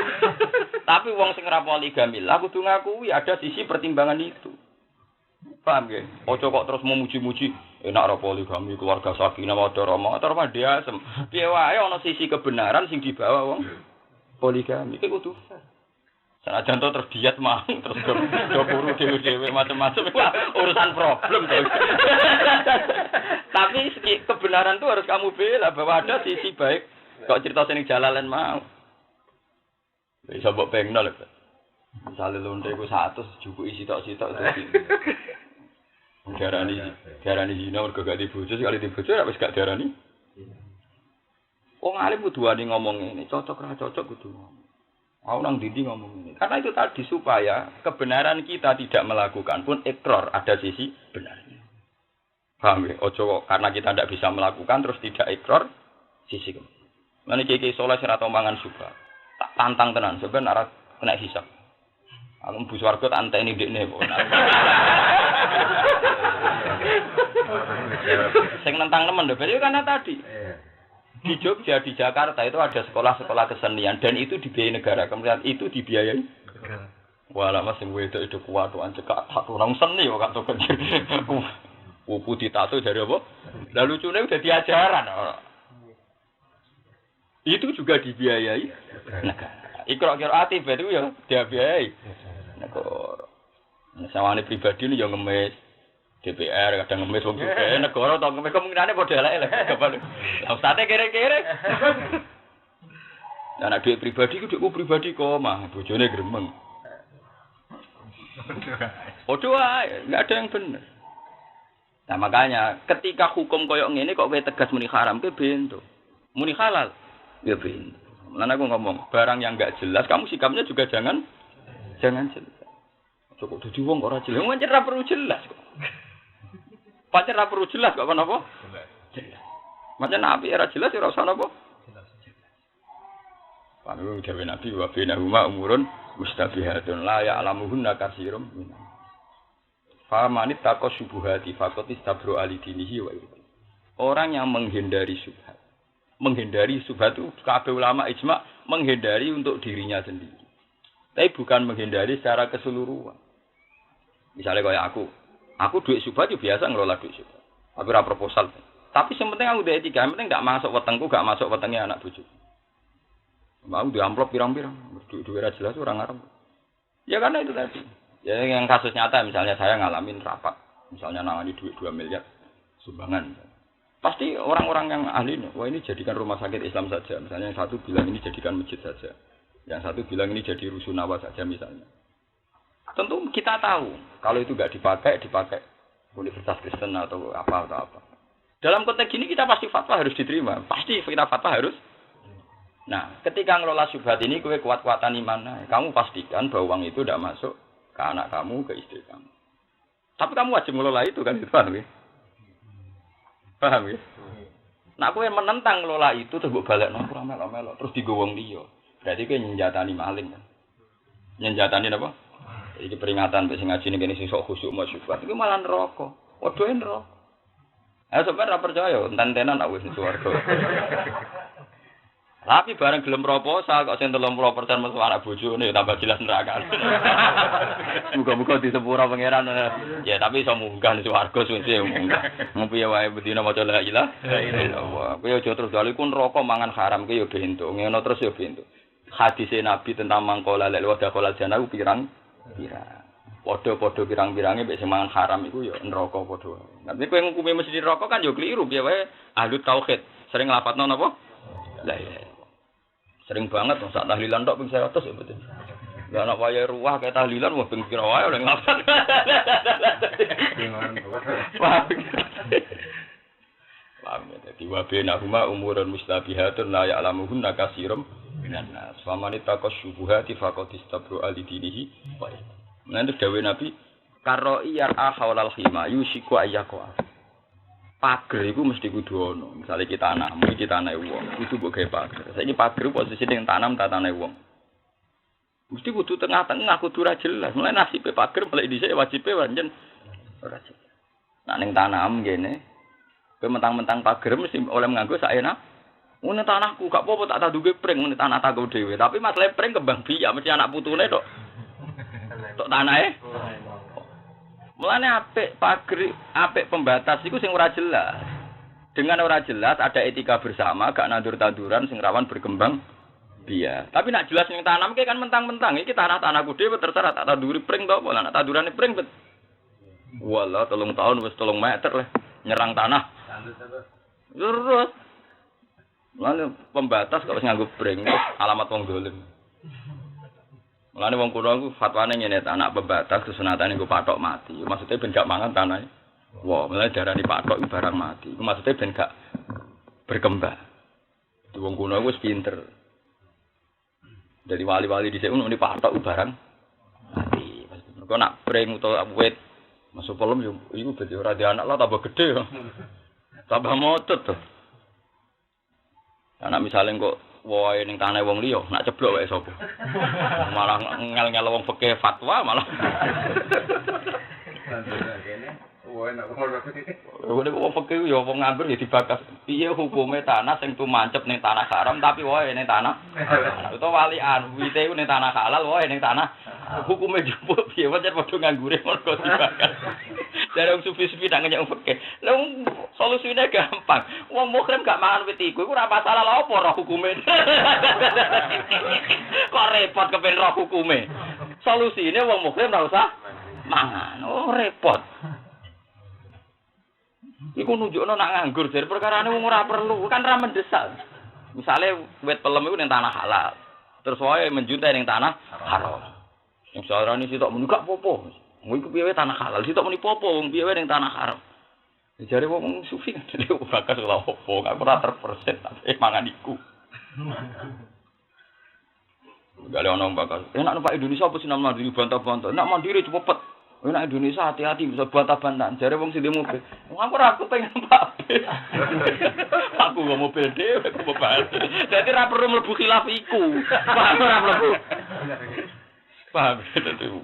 Speaker 1: Tapi wong sing ora poligami, aku kudu ngakui ada sisi pertimbangan itu. Paham nggih? Ojo kok terus memuji-muji enak ora poligami keluarga sakinah warahmah ora dia asem. Piye wae ana sisi kebenaran sing dibawa wong poligami. Iki kudu fair.
Speaker 2: Senajan to terus diet mang, terus do buru dhewe-dhewe macam-macam urusan problem tuh. Tapi kebenaran tuh harus kamu bela bahwa ada sisi baik. Kok cerita sing Jalalain mau. Bisa mbok pengno lho. Misale lonte iku 100 juku isi tok-sitok terus. Diarani zina mergo gak dibojo, sekali dibojo ora wis gak diarani. Wong alim kudu wani ngomong ngene, cocok ora cocok kudu ngomong. Aku nang dindi ngomong ini. Karena itu tadi supaya kebenaran kita tidak melakukan pun ikrar ada sisi benarnya. Paham ya? Ojo karena kita tidak bisa melakukan terus tidak ikrar sisi kebenaran. Nanti kiai soleh sing atau mangan suka. Tak tantang tenan sebenarnya kena hisab. Aku mlebu swarga tak anteni ndekne kok. Sing nentang temen lho, berarti karena tadi. Di Jogja, di Jakarta itu ada sekolah-sekolah kesenian dan itu dibiayai negara. Kemudian itu dibiayai negara. Wala mas sing wedok itu kuat tuan cekak tak orang seni kok tak kecil. Pupu ditato dari apa? Lah lucune udah diajaran. Itu juga dibiayai negara. Ikra-qiraat itu ya dibiayai negara. Nah, sawane pribadi ini yang ngemis DPR kadang ngemis wong juga negara tau ngemis kemungkinane padha elek kapan. Lah ustate kere-kere. Lah nek dhuwit pribadi ku dhuwitku pribadi kok mah bojone gremeng. Padha wae, enggak ada yang benar. Nah makanya ketika hukum koyok ngene kok kowe tegas muni haram ke bento. Muni halal ya bento. Lan aku ngomong, barang yang enggak jelas kamu sikapnya juga jangan jelas. Cukup dadi wong ora jelas. Wong ora perlu jelas kok. Pancen ora perlu jelas kok kenapa? Jelas. Macam nabi era jelas ora usah napa? Jelas. Panu dewe nabi wa bainahuma umurun mustabihatun la ya'lamuhunna katsirum min. Fa manit taqo syubhati faqat istabru alidinihi wa irdi. Orang yang menghindari syubhat. Menghindari syubhat itu kabeh ulama ijma menghindari untuk dirinya sendiri. Tapi bukan menghindari secara keseluruhan. Misalnya kayak aku duit syubhat itu biasa ngelola duit syubhat. Aku ora proposal. Tapi yang penting aku duit etika, yang penting enggak masuk wetengku, enggak masuk wetengnya anak bojo. Mau di amplop pirang-pirang, duit ora jelas orang Arab. Ya karena itu tadi. Ya yang kasus nyata misalnya saya ngalamin rapat, misalnya nangani duit 2 miliar sumbangan. Pasti orang-orang yang ahli, wah ini jadikan rumah sakit Islam saja. Misalnya yang satu bilang ini jadikan masjid saja. Yang satu bilang ini jadi rusunawa saja misalnya. Tentu kita tahu kalau itu nggak dipakai Universitas Kristen atau apa. Dalam konteks ini kita pasti fatwa harus diterima, pasti kita fatwa harus. Nah, ketika ngelola syubhat ini, kue kuat-kuatan iman, kamu pastikan bahwa uang itu tidak masuk ke anak kamu, ke istri kamu. Tapi kamu wajib ngelola itu kan, itu paham ya? Paham ya? Nah, kue menentang ngelola itu terus balik nongkrong melok terus digowong dia. Berarti kue nyenjatani maling kan? Nyenjatani apa? Iki peringatan mbek sing ngaji ning kene sing sok khusyuk masyhur. Iki malah neraka. Waduh neraka. Sampeyan ora percaya, enten-tenan aku wis swarga. Tapi bareng gelem proposal kok sing 30% metu anak bojone tambah jelas neraka. Muga-muga disepuro pangeran. Ya tapi iso munggah ning swarga suwe munggah. Ngopi wae bedina maca la ilaha illallah. Kowe aja terus dalu ku neraka mangan haram ki ya bento. Ngono terus ya bento. Hadis Nabi tentang mangkola lek wadah kolal jannah pirang. Podo-podo pirang-pirange mek sing mangan haram iku ya neraka padha. Nek kowe ngukumi mesti neraka kan ya kliru piye wae ahli tauhid. Sering nglapatno napa? La ilaha. Sering banget sak tahlilan tok ping 100 ya betul. Lah anak wayahe ruwah kayak tahlilan wah ping pira wae oleh nglapat. Paham ya, dadi wa bainahuma umurun mustabihatun la ya'lamuhunna katsirum minan nas. Fa man ittaqa syubuhati faqad istabru alidinihi wa irdi. Nanti dawuh Nabi karoi yar ahwalal khima yusiku ayyaqwa. Pager iku mesti kudu ana. Misale kita tanam, kita tanah wong, itu mbok gawe pager. Saiki pager posisi ning tanam tatane wong. Mesti kudu tengah-tengah kudu ra jelas. Mulane nasibe pager mulai dhisik wajibe pancen ora jelas. Nah ning tanam ngene kowe mentang-mentang pager mesti oleh nganggo sak enak. Ngene tanahku gak apa-apa tak tanduke pring ngene tanah tanggo dhewe. Tapi masalah pring kembang biak mesti anak putune tok. Tok tanahe. Mulane apik pager, apik pembatas iku sing ora jelas. Dengan ora jelas ada etika bersama, gak nandur-tanduran sing rawan berkembang Iya, tapi nak jelas yang tanam kan mentang-mentang iki tanah-tanahku dhewe terserah tak tanduri pring to apa nak tandurane pring bet. Walah 3 tahun wis 3 meter lah nyerang tanah. Terus. Lalu pembatas kok wis nganggo pring alamat wong dolim. Mulane wong kuno iku fatwane ngene ta anak pembatas kesunatane nggo patok mati. Maksudnya ben gak mangan tanah. Wah, mulane darani patok iku barang mati. Iku maksudnya ben gak berkembang. Di wong kuno iku wis pinter. Dari wali-wali dhisik ngono ni patok barang mati. Mergo nak pring utawa wit masuk pelem yo iku dadi ora di anak lah tambah gede yo. Tambah motot to. Anak misale kok wae ning tanah wong liya nak ceblok wae sapa. Malah ngel-ngel wong fikih fatwa malah. Wong fikih yo wong nganggur ya dibakas. Piye hukume tanah sing tumancep ning tanah haram tapi wae ning tanah halal. Utawa walian wite ning tanah halal wae ning tanah hukume jupuk piye wae padha nganggure mergo dibakas. Dari wong sufi-sufi nak ngenyek fikih. Lah solusine gampang. Wong mukhrim gak mangan wit iku ora masalah lha apa roh hukume. Kok repot kepen roh hukume. Solusine wong mukhrim ora usah mangan. Oh repot. Iku nunjukno nak nganggur jar perkarane wong ora perlu, kan ra mendesak. Misale wit pelem iku ning tanah halal. Terus wae menjuntai ning tanah haram. Sing sarane sitok muni gak apa-apa. Wong iku piye tanah halal sitok muni apa-apa wong piye ning tanah haram. Jare wong sufi kan dhewe bakas lha opo, gak ora terperset tapi mangan iku. Gale ono bakas. Enak numpak Indonesia apa sinam mandiri bantah-bantah. Nek mandiri cepet. Nek Indonesia hati-hati bisa bantah-bantahan. Jare wong sing mobil. Wong aku pengen numpak. Aku gak mobil dhewe aku bebas. Dadi ra perlu mlebu khilaf iku. Paham ora mlebu. Paham itu.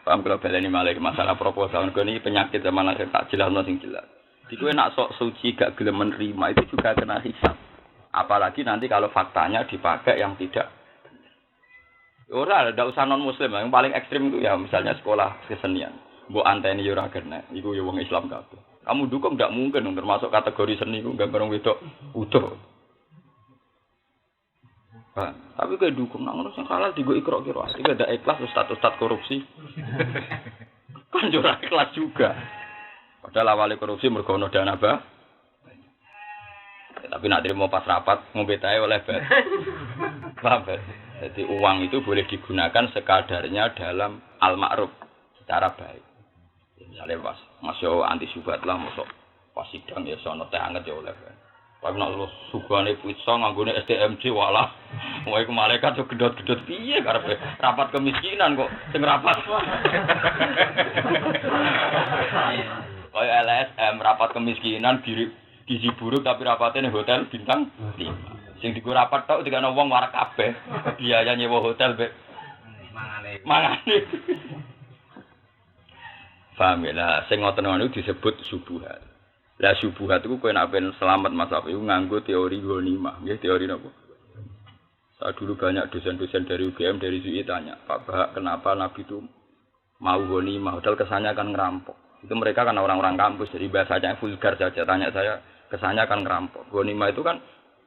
Speaker 2: Paham kalau baleni malih masalah proposal kok ini penyakit zaman akhir tak jelasno sing jelas. Iku enak sok suci gak gelem menerima itu juga kena hisab. Apalagi nanti kalau faktanya dipakai yang tidak. Ora ada usah non muslim, yang paling ekstrim itu ya misalnya sekolah kesenian. Mbok anteni yo ora kena, iku yo wong Islam kabeh. Kamu dukung ndak mungkin termasuk kategori seni iku gambar wong wedok utuh. Tapi kayak dukung nang ngono sing halal digo ikro-ikro. Iki ada ikhlas ustaz-ustaz korupsi. Kan ora ikhlas juga. Padahal awale korupsi mergo ono dana ba. Tapi nak terima pas rapat ngombe tae oleh bet. Paham bet? Jadi uang itu boleh digunakan sekadarnya dalam al-ma'ruf secara baik. Misalnya pas masuk anti syubhat lah, masuk pas sidang ya sono teh anget ya oleh. Tapi nak lu sugane pizza nganggone STMJ walah. Wae ku malaikat yo gedot-gedot piye karepe rapat kemiskinan kok sing rapat. Kayak LSM rapat kemiskinan gizi buruk tapi rapatnya ning hotel bintang 5. Sing digo rapat tok dikane wong warak kabeh. Biaya nyewa hotel be mangane. Paham ya lah sing ngoten niku disebut subuhat. Lah subuhat iku kowe nek ben selamat Mas Afi nganggo teori ghanimah. Nggih teori napa? Saya dulu banyak dosen-dosen dari UGM dari UI tanya, Pak Bahak kenapa Nabi itu mau ghanimah? Padahal kesannya kan ngerampok. Itu mereka kan orang-orang kampus jadi bahasanya vulgar saja. Tanya saya kesannya kan ngerampok. Ghanimah itu kan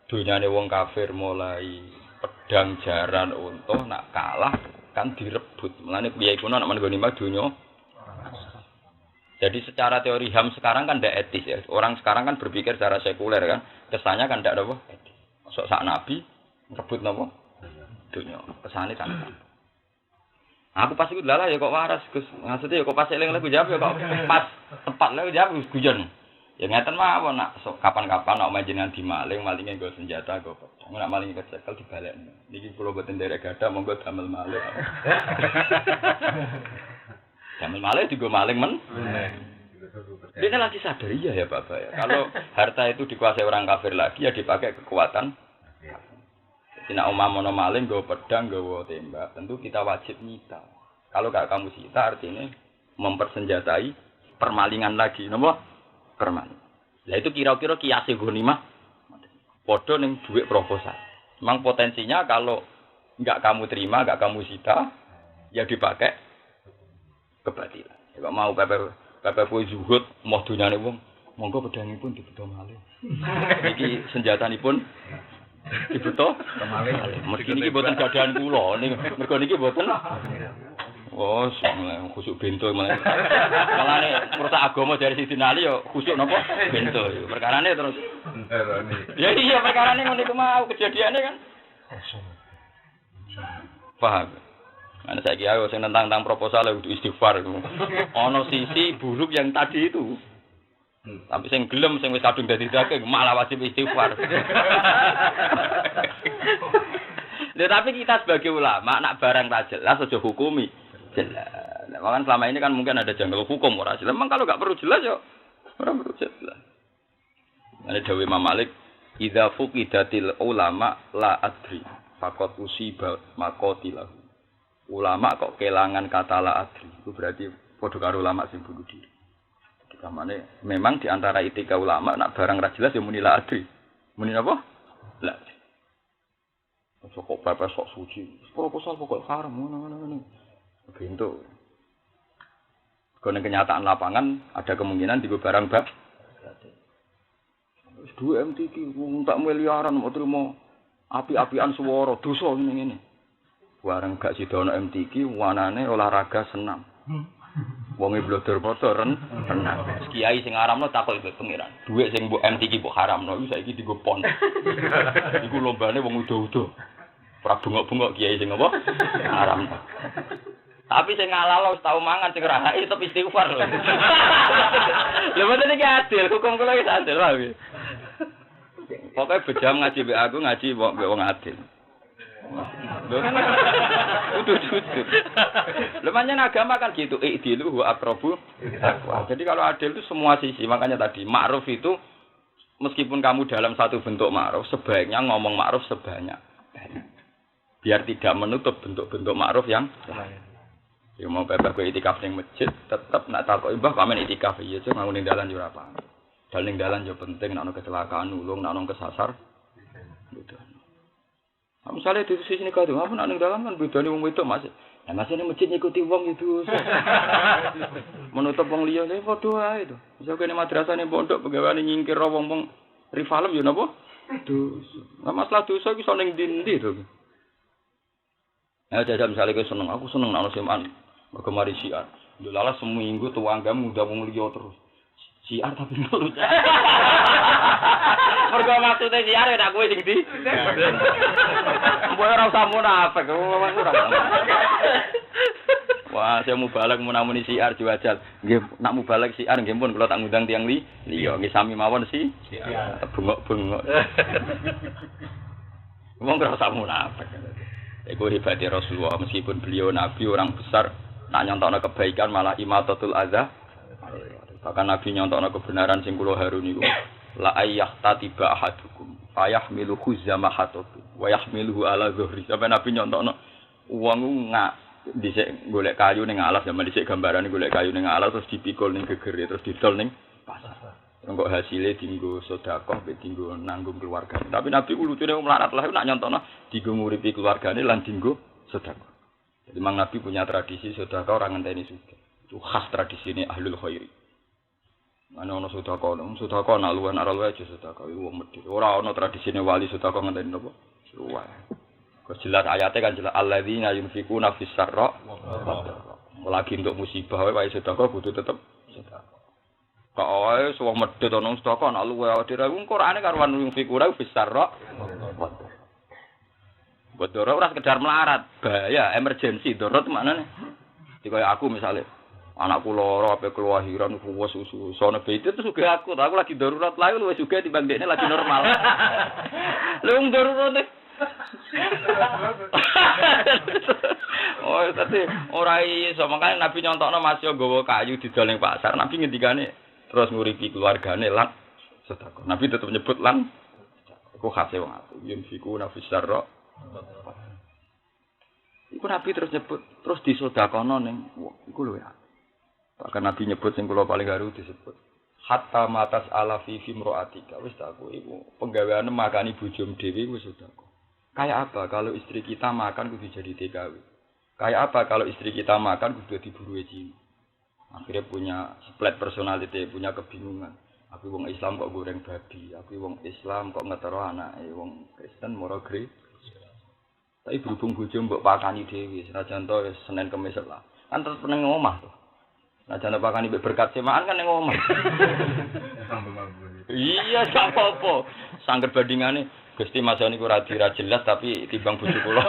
Speaker 2: dunyane wong kafir mulai pedang jaran untuh nak kalah kan direbut. Mulane piye iku nek men ghanimah dunya. Jadi secara teori HAM sekarang kan ndak etis ya. Orang sekarang kan berpikir secara sekuler kan. Kesannya kan ndak apa etis. Masuk sak nabi rebut napa? Dunya. Kesane kan. Aku pas iku lalah ya kok waras Gus. Maksudnya ya kok pas eling lagu jawab ya kok pas tepat lho jawab guyon. Ya ngeten mawon nak kapan-kapan nak majenengan dimaling-malinge nggo senjata nggo pedang. Nak maling kecekel dibalekno. Niki kula boten derek gadah monggo damel malih. Damel malih digo maling men. Dia lagi sadar iya ya Bapak ya. Kalau harta itu dikuasai orang kafir lagi ya dipakai kekuatan. Jadi nak umamono maling nggo pedang nggo tembak, tentu kita wajib nyita. Kalau gak kamu sita artinya mempersenjatai permalingan lagi, napa? Permanen. Lah itu kira-kira kiase ghanimah padha ning dhuwit proposal. Memang potensinya kalau enggak kamu terima, enggak kamu sita, ya dipakai kebatilan. Kalau mau pepe zuhud mau dunyane wong monggo pedangipun dibeto malih. Iki senjatanipun dibeto malih. Mesti niki mboten gadahan kula, mergo niki mboten. Oh, khusuk bento malah. Malane merusak agama dari Sidin Ali yo khusuk napa bento. Perkarane terus. Ya iya perkarane ngono iku mau kejadiane kan. Paham. Ana saiki ayo sing tentang proposal kudu istighfar. Ana sisi buruk yang tadi itu. Tapi sing gelem sing wis kadung dadi daging malah wajib istighfar. Lha tapi kita sebagai ulama nak barang tak jelas aja hukumi. Jelas. Nah, kan selama ini kan mungkin ada janggal hukum ora jelas. Memang kalau enggak perlu jelas ya ora perlu jelas. Ada dawuh Imam Malik, "Idza fuqidatil ulama la adri, faqat usiba maqatilahu." Ulama kok kelangan kata la adri, itu berarti padha karo ulama sing bunuh diri. Kamane memang di antara etika ulama nak barang ra jelas ya muni la adri. Muni apa? La. Sok pepes sok suci. Proposal pokok haram ngono-ngono. Bentuk. Karena kenyataan lapangan ada kemungkinan di barang bab. Wis duwe MTQ tak miliaran mau terima api-apian swara dosa ngene. Barang gak sida ana MTQ wanane olahraga senam. Wonge blodor-blodor renang. Kiai sing ngaramno takok iku pengiran. Duit sing mbok MTQ mbok haramno iki saiki dienggo pon. Iku lombane wong udo-udo. Ora bengok-bengok kiai sing apa? Haramno. Tapi sing ngalalo wis tau mangan sing rahake tetep istighfar lho. Lha mboten iki adil, hukum kula iki adil wae. Pokoke bejam ngaji mbek aku ngaji mbek wong adil. Lho kan udut-udut. Lha pancen agama kan gitu, idilu wa aqrabu taqwa. Jadi kalau adil itu semua sisi, makanya tadi ma'ruf itu meskipun kamu dalam satu bentuk ma'ruf, sebaiknya ngomong ma'ruf sebanyak. Biar tidak menutup bentuk-bentuk ma'ruf yang lain. Ya mau bebas gue itikaf ning masjid, tetep nak takoki mbah pamen itikaf iya cuma ngene dalan yo ora apa. Daling dalan yo penting nek ana kecelakaan nulung, nek ana kesasar. Gitu. Nah, misalnya di sisi ini kado, apa nak ning dalan kan bedane wong wedok Mas. Nah, Mas ini masjid ngikuti wong itu. Menutup wong liya lha padha ae to. Bisa kene madrasah ning pondok pegaweane nyingkir wong-wong rivalem yo napa? Dosa. Nah, masalah dosa iki iso ning ndi to. Nah, jajal misalnya kowe seneng, aku seneng nek ana seman. Mergo mari siar. Lha seminggu tuanggamu udah wong liya terus. Siar tapi nurut. Mergo maksude siar nek kowe sing ndi. Mbok ora usah munafik, ora. Wah, saya mubalak munamuni siar juajal. Nggih, nak mubalak siar nggih pun kula tak ngundang tiyang liya, nggih sami mawon si. Bengok-bengok. Wong ora usah munafik. Iku hebatnya Rasulullah, meskipun beliau nabi orang besar, nak nyontokno kebaikan malah imatatul adza. Bahkan nabi nyontokno kebenaran sing kula harun niku. La ayyahtiba ahadukum fayahmilu khuzamahatuhu wa yahmiluhu ala dhuhri. Sampai nabi nyontokno wong dhisik golek kayu ning alas, zaman dhisik gambarane golek kayu ning alas terus dipikul ning gegere terus didol ning pasar. Engko hasilé dienggo sedekah mek dienggo nanggung keluargane. Tapi nabi ku lucune melarat lah nak nyontokno dienggo nguripi keluargane lan dienggo sedekah. Jadi mang nabi punya tradisi sedekah ora ngenteni sugih. Itu khas tradisine ahlul khairi. Ana sedekah nak luwih ora luwih aja sedekah iku wong medhit. Ora ana tradisine wali sedekah ngenteni napa? Luwih. Kok jelas ayate kan jelas alladzina yunfikuna fis sarra lagi untuk musibah wae sedekah kudu tetep sedekah. Kok wae wong medhit ana sedekah nak luwih dhewe wong Qur'ane karuan yunfikuna fis sarra. Bodoro ora sekedar melarat, bahaya emergency darurat maknane. Iki kaya aku misale anakku lara ape kelahiran wis susune bete terus juga aku lagi darurat lae luwih juga timbang dekne lagi normal. Lu darurat oh, tapi ora iso makane Nabi nyontokno masih nggawa kayu didol ning pasar. Nabi ngendikane terus nguripi keluargane lan sedekah. Nabi tetep nyebut lan iku khase wong aku. Yen fiku nafis sarra. Iku Nabi terus nyebut terus disedekahno ning iku lho ya. Bahkan Nabi nyebut sing kula paling garu disebut hatta matas ala fi fimroatika wis tak kowe iku penggaweane makani bojom dhewe wis sedekah. Kayak apa kalau istri kita makan kudu jadi TKW? Kayak apa kalau istri kita makan kudu diburu Cina? Akhirnya punya split personality, punya kebingungan. Aku wong Islam kok goreng babi, aku wong Islam kok ngetero anake wong Kristen moro gre. Tapi berhubung bojo mbok pakani dhewe, senajan to Senin Kamis lah. Kan terus ning omah to. Senajan pakani mbek berkat semaan kan ning omah. Iya, gak apa-apa. Sangger bandingane Gusti Mas niku ora jelas tapi timbang bojo kula.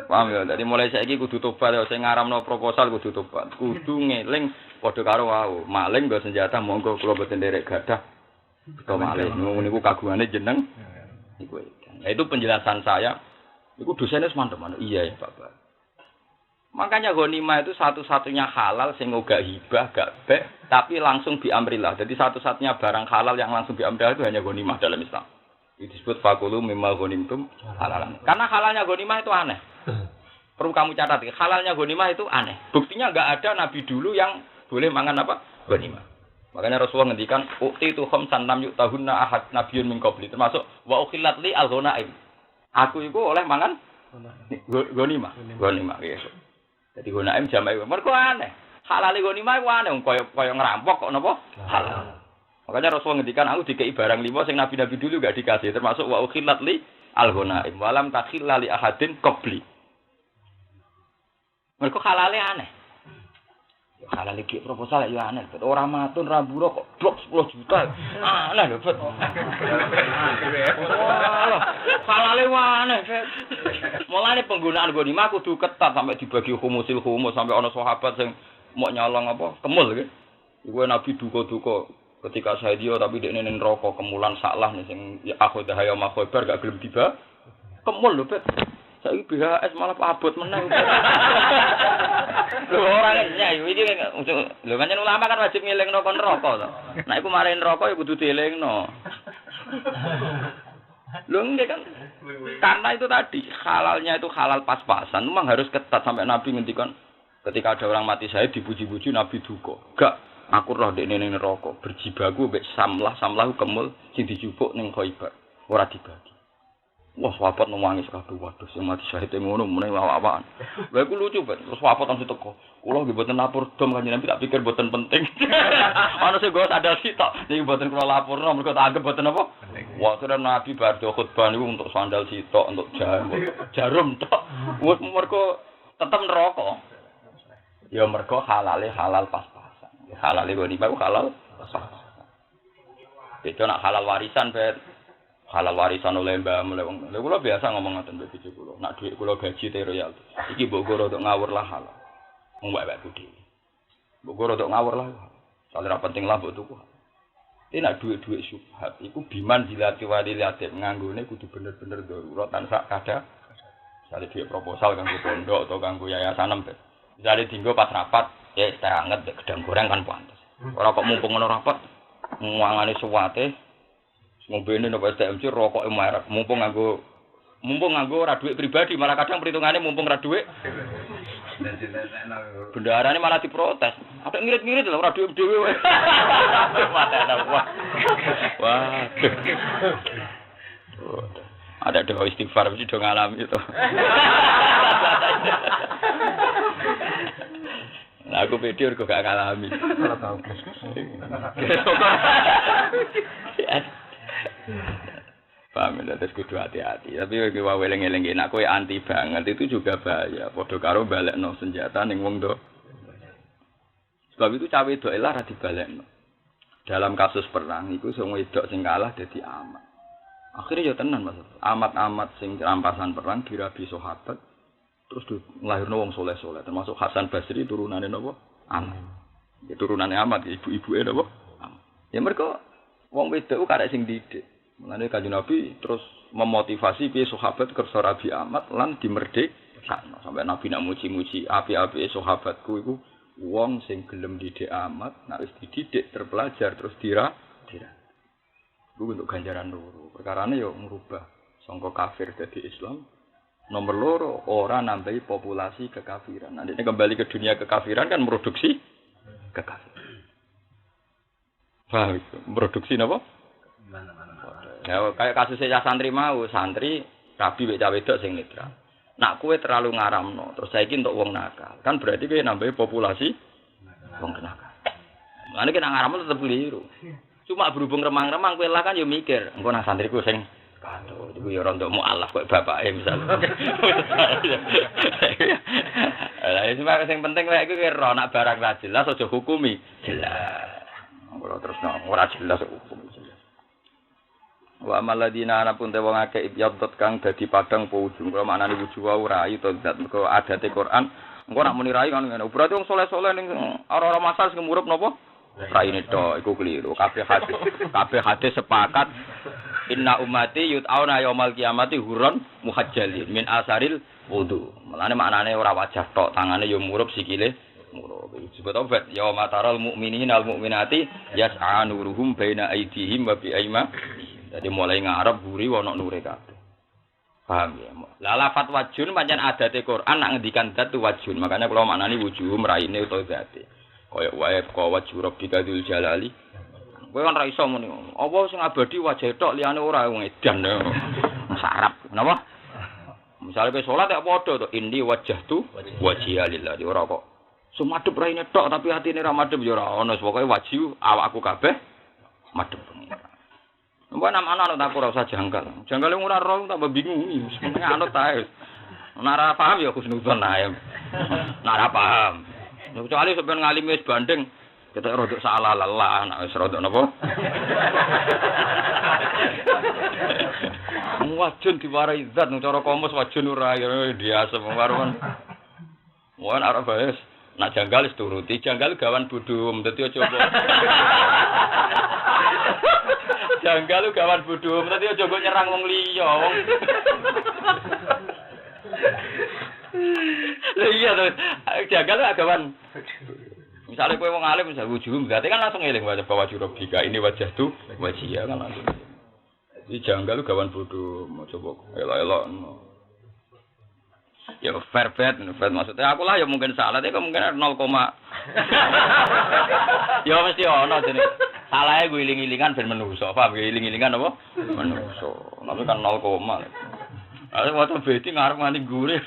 Speaker 2: Paham ya, dadi mulai saiki kudu tobat ya, sing ngaramno proposal kudu tobat. Kudu ngeling padha karo wau, maling nggo senjata monggo kula boten nderek gadah. Beto maling niku kagungane jeneng niku. Nah, itu penjelasan saya. Niku dosennya semantep-mantep. Iya ya, Pak. Makanya ghanimah itu satu-satunya halal sing gak hibah, gak bek, tapi langsung biamrillah. Jadi satu-satunya barang halal yang langsung biamrillah itu hanya ghanimah dalam Islam. Itu disebut fakulu mimma ghanimtum halalan. Karena halalnya ghanimah itu aneh. Perlu kamu catat, halalnya ghanimah itu aneh. Buktinya enggak ada nabi dulu yang boleh mangan apa? Ghanimah. Makanya Rasulullah ngendikan uqtitu khamsan lam yu'tahunna ahad nabiyyun min qabli, termasuk wa ukhillat li al-ghanaim. Aku itu oleh mangan ghanimah. Ghanimah ya. Jadi ghanaim jamae mergo aneh. Halal ghanimah ku aneh kaya ngerampok kok napa? Halal. Makanya Rasulullah ngendikan aku dikei barang 5 sing nabi-nabi dulu enggak dikasih, termasuk wa ukhillat li al-ghanaim walam takhilla li ahadin qabli. Mereka halale aneh. Ya halal iki proposal ya aneh. Ora matun ra mburo kok blok 10 juta. Aneh lho, Bet. Halale aneh, Bet. Mulane penggunaan ghanimah kudu ketat sampai dibagi humus sampai ana sahabat sing mau nyolong apa? Kemul iki. Iku Nabi duka-duka ketika saya dia tapi dekne ning neraka kemulan salah sing akhodah ya makhobar gak gelem tiba. Kemul lho, Bet. Saiki BHS malah abot meneh. Lho ora nyai iki lho pancen ulama kan wajib ngelingno kon neraka to. Nek iku mari neraka ya kudu dielingno. Lho nggih kan karena itu tadi halalnya itu halal pas-pasan memang harus ketat sampai Nabi ngendikan ketika ada orang mati saya dipuji-puji Nabi duka. Gak aku roh dekne ning neraka berjibaku mbek samlah kemul sing dijupuk ning Khaibar ora dibagi. Wah, sahabat nangis kabeh waduh sing mati syahid ngono meneh awak-awakan. Lha iku lucu banget. Terus sahabat langsung teko. Kula nggih mboten lapor dom kanjeng Nabi tak pikir mboten penting. Ana sing go sadar sitok. Niki mboten kula laporno mergo tak anggap mboten apa. Wah, terus Nabi bar do khutbah niku untuk sandal sitok, untuk jarum tok. Wes mergo tetep neraka. Ya mergo halale halal pas-pasan. Halale ghanimah ku halal pas-pasan. Beda nak halal warisan, Bet. Halal warisan oleh mbah mulai wong. Lha kula biasa ngomong ngoten mbek bojo kula. Nak dhuwit kula gaji te royalti. Iki mbok go rodok ngawur lah halal. Wong wae-wae dhewe. Mbok go rodok ngawur lah. Soale ra penting lah mbok tuku. Nek dhuwit-dhuwit syubhat iku biman dilati walilatin nganggone kudu bener-bener darurat tanpa kada. Misale dhuwit proposal kanggo pondok atau kanggo yayasan empet. Misale dienggo pas rapat, ya teh anget gedang goreng kan pantes. Ora kok mumpung ngono rapat ngwangane suwate ngombene napa STMC rokoke merek mumpung nganggo ora dhuwit pribadi malah kadang perhitungane mumpung ora dhuwit bendarane malah diprotes ada ngirit-ngirit lho ora dhuwit dhewe mate ana wah ada doa istighfar mesti do ngalami itu nah aku pede kok gak ngalami ora tau paham ya, terus kudu hati-hati. Tapi kalau weleng-weleng enak, kowe anti banget itu juga bahaya. Podo karo balekno senjata ning wong do. Sebab itu cawe wedok lah ra dibalekno. Dalam kasus perang iku sing wedok sing kalah dadi amat. Akhirnya ya tenan Mas. Amat-amat sing rampasan perang dirabi sahabat terus nglahirno wong soleh-soleh termasuk Hasan Basri turunane napa? Amat. Ya turunane amat ibu-ibuke napa? Amat. Ya mergo wong wedok karek sing didik. Mulane Kanjeng Nabi terus memotivasi piye sahabat kersa rabi amat lan dimerdekakno. Sampai Nabi nak muji-muji api-api sahabatku iku wong sing gelem didik amat, nek wis dididik terpelajar terus dira. Iku untuk ganjaran loro. Perkarane yo ngrubah sangka kafir dadi Islam. Nomor loro ora nambahi populasi kekafiran. Nanti kembali ke dunia kekafiran kan produksi kekafiran. Paham itu? Produksi apa? Ya, kayak kasusnya santri mau, santri rabi wek cawe wedok sing netral. Nak kowe terlalu ngaramno, terus saiki untuk wong nakal. Kan berarti kowe nambahi populasi wong nakal. Mulane kena ngaramu tetep keliru. Cuma berhubung remang-remang kowe lah kan yo mikir, engko nang santriku sing kado iku yo ora ndok mualaf kok bapake misal. Lah iki sing penting lek iku kira nak barang ra jelas aja hukumi. Jelas. Ora terus ora jelas hukum jelas. Wa maladina ana pun te wong akeh ibyadot kang dadi padang apa ujung. Kula maknane wujuh wae ora ayu to zat mergo adate Quran. Engko nak muni rai kan ngene. Berarti wong saleh-saleh ning ora-ora masal sing murup napa? Raine to iku keliru. Kabeh hadis sepakat inna ummati yut'auna yaumal qiyamati hurran muhajjalin min asaril wudu. Mulane maknane ora wajah tok, tangane yo murup sikile murup. Disebut obat yauma taral mu'minina al mu'minati yas'a nuruhum baina aydihim wa bi aymanihim. Dadi mulai ngarep buri ana nure kabeh. Paham ya? La lafat wajun pancen adate Quran nak ngendikan zat wajun. Makanya kula maknani wujuhum raine utawa zate. Kaya wae kok wajhu rabbika dzul jalali. Kowe kan ra iso muni. Apa sing abadi wajah tok liyane ora wong edan. Sarap. Napa? Misale kowe salat ya padha to inni wajjahtu wajhiya lillahi ora kok. Sumadhep raine tok tapi atine ra madhep ya ora ono. Pokoke wajhu awakku kabeh madhep. Mbok ana tak ora usah janggal. Janggale ora ro tambah bingung. Sebenarnya anut ae. Ora paham ya husnudzon ae. Ora paham. Kecuali sampeyan ngalim wis banding, ketok rodok salah lelah, nek wis rodok napa? Wajun diwarai zat cara komus wajun ora ya biasa karo kan. Wong arep baes, nak janggal wis turuti, janggal gawan bodho, dadi aja kok. Janggal gawan bodho, dadi aja kok nyerang wong liya, wong. Lha iya to, jagal agawan. Misale kowe wong alim misal wujuh, berarti kan langsung eling wajah wajhu rabbika ini wajah tu wajhiya kan langsung. Jadi janggal gawan bodho, mau coba elok-elok. Ya fair bet maksudnya aku lah ya mungkin salah, tapi mungkin 0, ya mesti ono jenenge. Salahe gue iling-ilingan ben menungso, paham ge iling-ilingan apa? Menungso. Tapi kan 0. Ada waktu beti ngarep nganti gurih.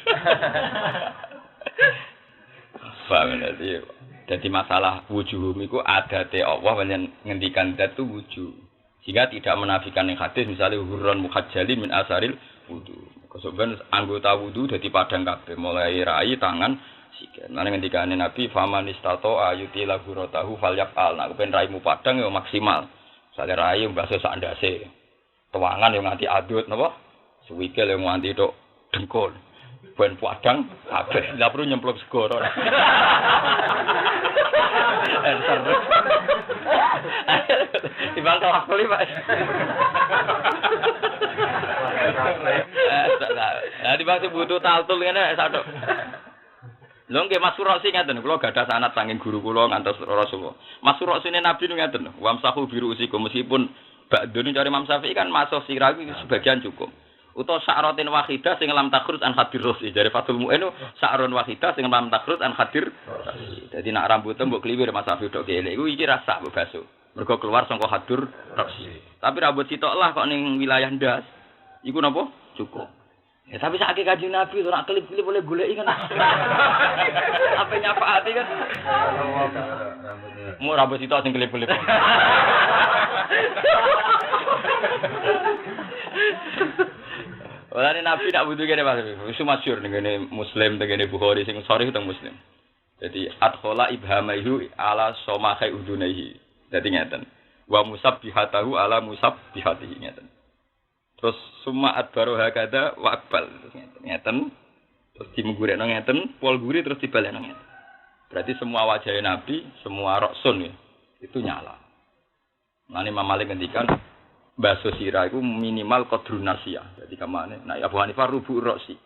Speaker 2: Paham nanti. Jadi masalah wujuhum itu adate Allah yang ngendikan zat itu wujuh. Sehingga tidak menafikan yang hadis misalnya hurran muhajjalin min asaril wudu. Kemudian anggota wudu dadi padang kabeh mulai rai tangan sikil. Nang ngendikane Nabi faman istato ayuti laghuratahu falyaqal. Nah ben raimu padang ya maksimal. Misale rai mbase sak ndase. Tuangan yo nganti adut napa? Suwikil yang nganti tok dengkul. Ben padang kabeh lha perlu nyemplung segoro. Enter. Ibang tawak beli, Pak. Nah, dibang butuh taltul ngene satu. Lho nggih Mas Surasi ngaten, kula gadah sanad saking guru kula ngantos Rasulullah. Mas Surasi Nabi ngaten, wamsahu biru usikum meskipun ba'dun cari Imam Syafi'i kan masuk sirah iki sebagian cukup. Utawa sa'ratin wahidah sing lam takrut an hadir rosi. Jare Fathul Mu'in sa'run wahidah sing lam takrut an hadir. Dadi nak rambut mbok kliwir Mas Syafi'i tok gelek iku iki rasa mbok basuh. Mergo keluar saka hadir rosi. Tapi rambut sitok lah kok ning wilayah ndas. Iku napa? Cukup. Ya tapi sakake Kanjeng Nabi ora kelip-kelip boleh goleki kan. Apa nyafaati kan? Mu rambut sitok sing kelip-kelip. Oleh Nabi nak butuh gini Mas, itu masyhur dengan Muslim dengan Bukhari sing sahih teng Muslim. Jadi adkhala ibhamaihu ala somakhai udunaihi. Jadi ngeten. Wa musabbihatahu ala musabbihatihi ngeten. Terus summa adbaru hakada wa aqbal ngeten. Terus dimgurekno ngeten, pol guri terus dibalekno ngeten. Berarti semua wajah Nabi, semua roksun ya, itu nyala. Nani Imam Malik ngendikan baso sirah itu minimal qadrun nasiyah. Jadi kamane, nah Abu Hanifah rubu' roksi.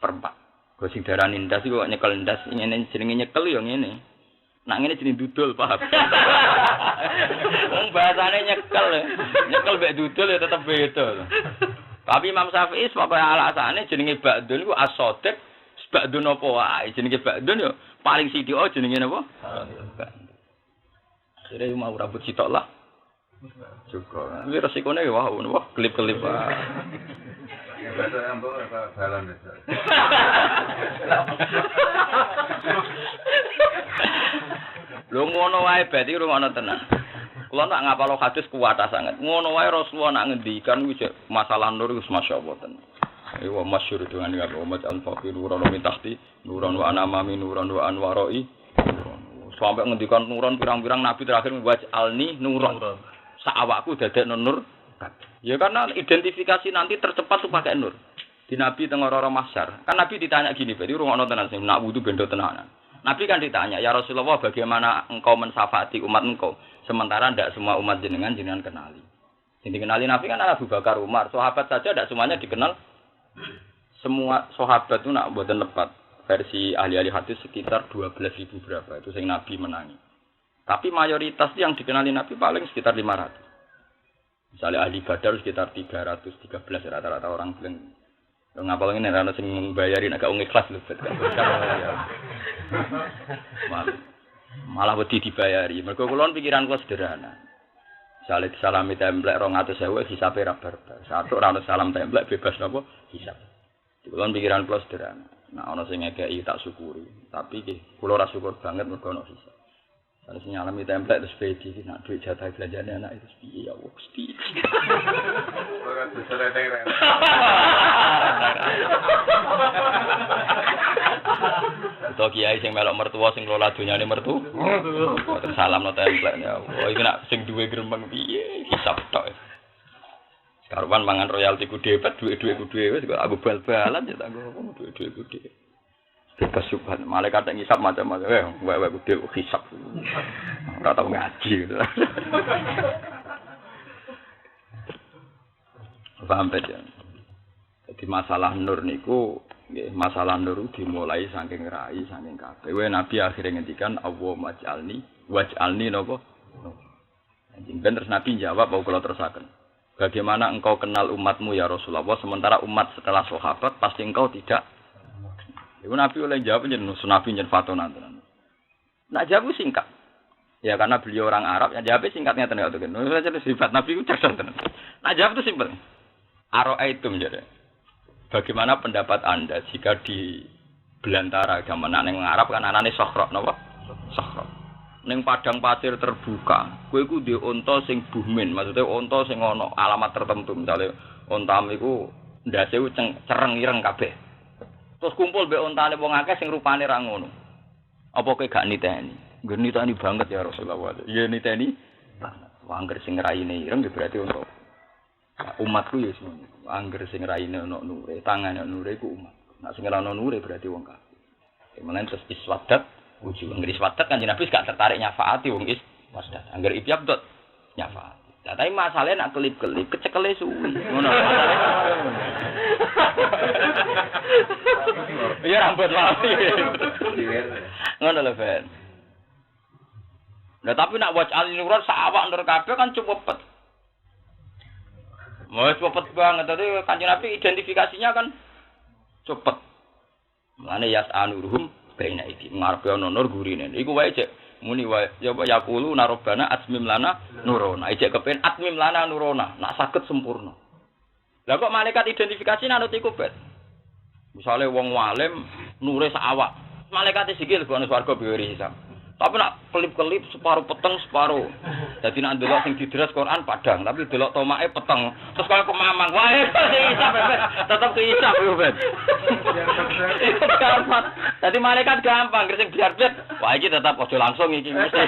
Speaker 2: 1/4. Kok sing darani ndas iku kok nyekel ndas, ngene jenenge nyekel ya ngene. Nak ngene jenenge dudul, paham. Wong bahasane nyekel. Nyekel mek dudul ya tetep beda. Tapi Imam Syafi'i sebab alasane jenenge ba'dun iku as-sadiq, ba'dun apa wae. Jenenge ba'dun ya paling sithik jenenge napa? Akhire mau rambut sitok lah. Juga. Ini resikonya ya wah, kelip-kelip.
Speaker 3: Bahasa yang bawa apa jalan desa.
Speaker 2: Lho ngono wae berarti rumono tenan. Kula tak ngapalo hadis kuat sangat. Ngono wae Rasulullah nak ngendikan kuwi masalah nur wis masyaallah tenan. Iku masyhur dengan ya umat al-faqir nuran min tahti nuran wa anamami nuran wa anwaroi. Sampai ngendikan nuran pirang-pirang nabi terakhir waj'alni nuran. Sak awakku dadek nur. Ya karena identifikasi nanti tercepat tuh pakai nur. Di nabi teng ora mahsyar. Kan nabi ditanya gini, berarti rungokno tenan sing nak wudu bendo tenanan. Nabi kan ditanya, "Ya Rasulullah, bagaimana engkau mensyafaati umat engkau sementara tidak semua umat jenengan kenali?" Yang dikenali Nabi kan Abu Bakar, Umar, sahabat saja tidak semuanya dikenal. Semua sahabat itu nak buatan lepat. Versi ahli-ahli hadis sekitar 12.000 berapa itu sing Nabi menangi. Tapi mayoritas yang dikenali Nabi paling sekitar 500. Misalnya ahli Badar sekitar 313 rata-rata orang bilang ngapal ngene ana sing mbayarin agak ikhlas lho bet. Malah wedi dibayari. Mergo kula pikiran kula sederhana. Misale disalami templek 200.000 hisabe ra barbar. Satu ora ono salam templek bebas napa hisab. Kula pikiran kula sederhana. Nah ana sing ngekeki tak syukuri, tapi nggih kula ora syukur banget mergo ono hisab. Harus nyalami template terus pede iki nak duit jatah belanjane anak itu piye ya wong piye.
Speaker 3: Ora besar rene.
Speaker 2: To kiai sing melok mertua sing kelola dunyane mertu. Terus salamno template ya. Oh iki nak sing duwe gremeng piye hisab tok. Karuan mangan royalti ku dhewe, duit-duit ku dhewe wis kok aku bal-balan ya tak ngomong duit-duit ku dhewe. Bebas subhan, malaikat yang ngisap macam-macam, wae kudu hisap. Ora tau ngaji. Paham ya. Jadi masalah nur niku, nggih, masalah nur dimulai saking rai, saking kabeh. Nabi akhirnya ngendikan Allahumma waj'alni napa? Terus Nabi jawab, "Mau kula terusaken. Bagaimana engkau kenal umatmu ya Rasulullah, sementara umat setelah sahabat pasti engkau tidak." Ibu Nabi oleh jawab jeneng Nabi jeneng Fatona tenan. Nak jawab singkat. Ya karena beliau orang Arab, ya jawabnya singkatnya tenan itu kan. Jadi sifat Nabi itu cerdas tenan. Nak jawab itu simpel. Aro'aitum jadi. Bagaimana pendapat Anda jika di belantara zaman nang Arab kan anane Sokro napa? Sokro. Ning padang pasir terbuka, kowe iku ndek unta sing buhmen, maksudnya unta sing ana alamat tertentu, misale untamu iku ndase cereng ireng kabeh. Terus kumpul mbek ontane wong akeh sing rupane ra ngono. Apa kowe gak niteni? Ngger niteni banget ya Rasulullah. Iya niteni. Angger sing raine ireng berarti untuk umatku ya semono. Angger sing raine ono nure, tangane ono nure iku umat. Nek sing ora ono nure berarti wong kafir. Kemudian terus iswadat, wujuh angger iswadat kan Nabi gak tertarik nyafaati wong iswadat. Angger ibyab dot nyafaati. Lah tapi masalahnya nak kelip-kelip kecekele suwi. Ngono. Iya rambut mati. Ngono lho, Ben. Nah tapi nak waj'al nuran sawak nur kabeh kan cukup pet. Mau cepet banget tadi Kanjeng Nabi identifikasinya kan cepet. Mulane yas'anuruhum baina iki ngarepe ana nur gurine. Iku wae cek muni wae ya yaqulu narobana atmim lana nurona. Ijek kepen atmim lana nurona. Nak saged sempurna. Lah kok malaikat identifikasi nanut iku bet. Misale wong walim nure sak awak. Malaikat sikil kok ana swarga biwiri hisab. Tapi nak kelip-kelip separuh peteng separuh. Jadi nak ndelok sing didres Quran padang, tapi delok tomake peteng. Terus kaya kemamang, wae hisab tetep hisab yo ben. Jadi malaikat gampang, sing biar-biar. Wah iki tetap aja langsung iki mesti.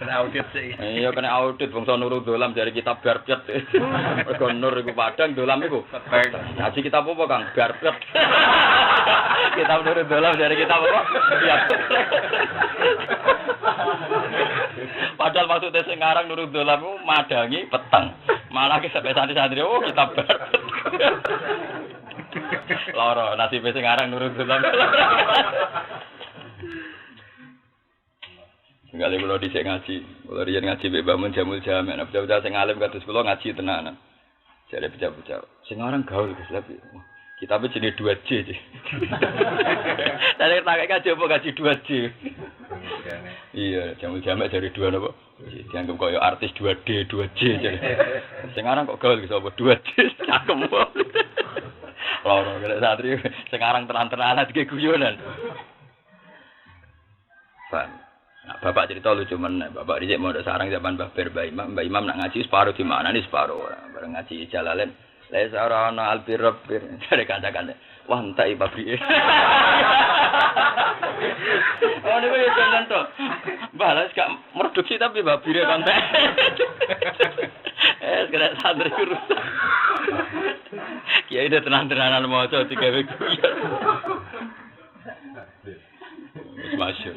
Speaker 2: Kena audit sih. Iya kena audit bangsa Nurul Dolam dari kitab biar-biar. Mergo nur iku padang, dolam iku. Ngaji kitab apa Kang? Biar-biar. Kitab Nurul Dolam dari kitab apa? Biar. Padahal maksudnya sing aran Nurul Dolam ku madangi peteng. Malah ki sampe santri-santri oh kitab bar. Loro nasibe sing aran Nurul Dolam. Sekali kula dhisik ngaji, kula riyen ngaji mbek Mbah Mun Jamul Jami, ana bocah-bocah sing alim kados kula ngaji tenanan. Jare bocah-bocah sing aran gaul Gus Labi. Kitabe jenenge 2J. Saya tak kaji apa kaji 2J. Iya, Jamul Jami dari 2 napa? Dianggap koyo artis 2D, 2J jare. Sing aran kok gaul Gus apa 2J cakep. Loro kene satri sing aran tenan-tenanan iki guyonan. Ban. Nah, bapak cerita lucu men, bapak dhisik mondok sarang zaman Mbah Ber Mbah Imam nak ngaji separuh di mana nih separuh bareng ngaji Jalalain. Lai sarana albir-bir dari kanca-kanca. Wah entek pabrik. Oh niku yo jangan to. Balas gak produksi tapi babire konten. Kena santri kurus. Kiai udah tenang-tenanan maca digawe guyon. Wis masyhur.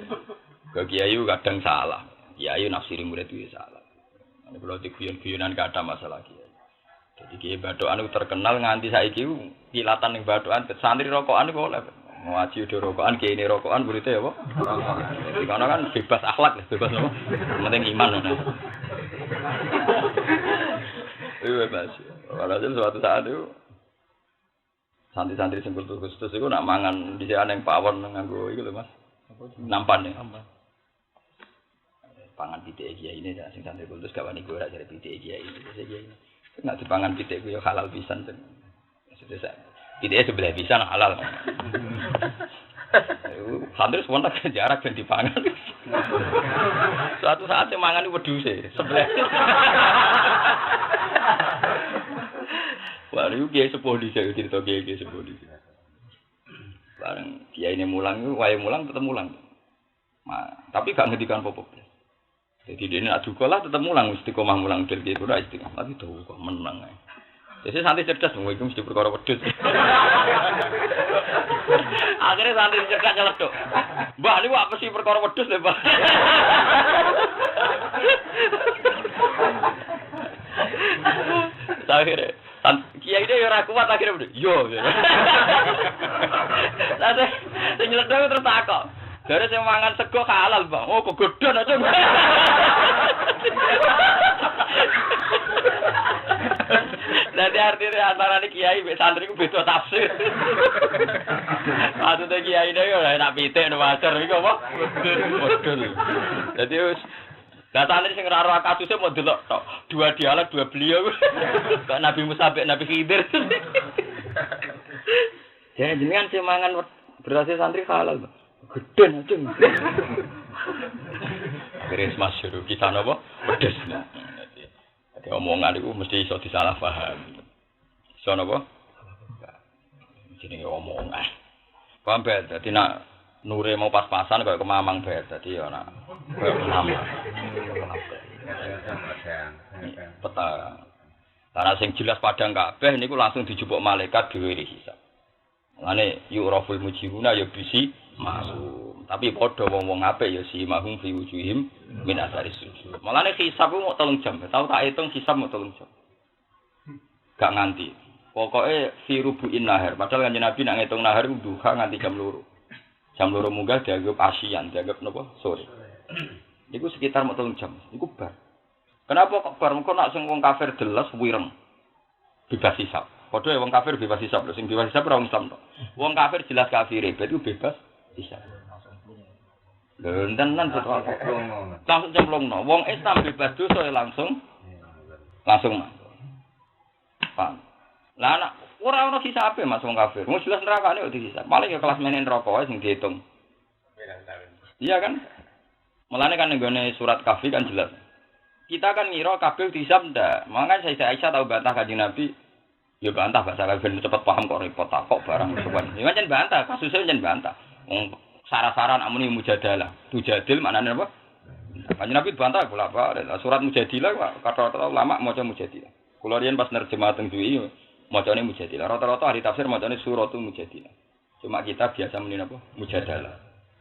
Speaker 2: Kiai kadang salah. Kiai nafsiri murid itu salah. Nek kula diguyon-guyonan kada masalah kiai. Jadi kiai Badokan itu terkenal nganti saiki kilatan ning Badokan santri rokokan iku oleh. Ngaji udah rokokan, kiai ini rokokan muridnya ya, Pak. Jadi karena kan bebas akhlak, bebas apa? Penting iman ngono. Bebas. Walhasil suatu saat itu santri-santri sing kultus itu nak mangan di sana yang pawon nganggo iku lho Mas. Nampan ya. Pangan pitik kiai ini sing santri kultus gak wani ora jare pitik kiai ini. Nak dipangan pitik ku yo halal pisan ten. Sudah pitik sebelah pisan halal. Santri sebentar jarak ben dipangan. Suatu saat yang mangan wedhuse sebelah. Baru kiai sepuh di saya cerita kiai sepuh di. Bareng kiai ini mulang, wae mulang tetap mulang. Tapi gak ngedikan popok. Jadi dia nak juga lah tetap mulang, istiqomah mulang dari dia udah istiqomah. Tapi tuh kok menang. Jadi santri cerdas, mungkin mesti perkara wedhus. Akhirnya santri cerdas nyeletuk. Mbah niku apa sih perkara wedhus lho, Mbah? Akhirnya kiai dia ora kuat akhirnya bener. Yo. Lah sing nyeletuk terus takok. Dari sing mangan sego halal, Bang. Oh, kegodhon aja. Dadi artinya antara kiai mbek santri ku beda tafsir. Maksudnya kiai ini yo enak pitik no wajar iku apa? Model. Dadi wis datane sing ora ora kasuse mau delok tok. Dua dialog dua beliau. Kok Nabi Musa mbek Nabi Khidir. Ya jenengan sing mangan berase santri halal, Bang. Gedhen aja. Beres masyhur kita napa? Pedes. Jadi omongan itu mesti iso disalah paham. Iso napa? Jenenge omongan. Paham ben dadi nak nure mau pas-pasan kaya kemamang ben dadi ya nak kaya kemamang. Peta. Karena sing jelas padang kabeh niku langsung dijupuk malaikat dhewe hisab. Mulane yuraful mujibuna ya bisi masuk. Tapi padha wong-wong apik ya si mahum fi wujuhim min asari sujud. Mulane hisab ku mau 3 jam. Tahu tak hitung hisab mau 3 jam. Gak nganti. Pokoke fi rubu'in nahar. Padahal kanjeng Nabi nak ngitung nahar ku duha nganti jam 2. Jam 2 munggah dianggap asyian, dianggap napa? Sore. Iku sekitar mau 3 jam. Iku bar. Kenapa kok bar mengko nak sing wong kafir deles wireng. Bebas hisab. Padha wong kafir bebas hisab lho, sing bebas hisab ora wong Islam to. Wong kafir jelas kafir, itu bebas hisab. Lho tenan betul. Langsung cemplungno. Wong Islam bebas dosa langsung paham. Lah anak ora ono hisabe Mas wong kafir. Wong jelas nerakane kok dihisab. Malah ya kelas menen neraka wae sing diitung. Iya kan? Mulane kan nggone surat Kahfi kan jelas. Kita kan ngira kabeh dihisab ndak. Makanya saya Aisyah tahu bantah kanjeng Nabi. Ya bantah bahasa ben cepet paham kok repot takok barang sowan. Ya pancen bantah, kasusnya pancen bantah. Wong sara-saran amune mujadalah. Mujadil maknane apa? Kanjeng Nabi bantah kula apa? Surat mujadilah kata-kata ulama maca mujadilah. Kula riyen pas nerjemah teng duwi macane mujadilah. Rata-rata ahli tafsir macane suratul mujadilah. Cuma kita biasa muni apa? Mujadalah.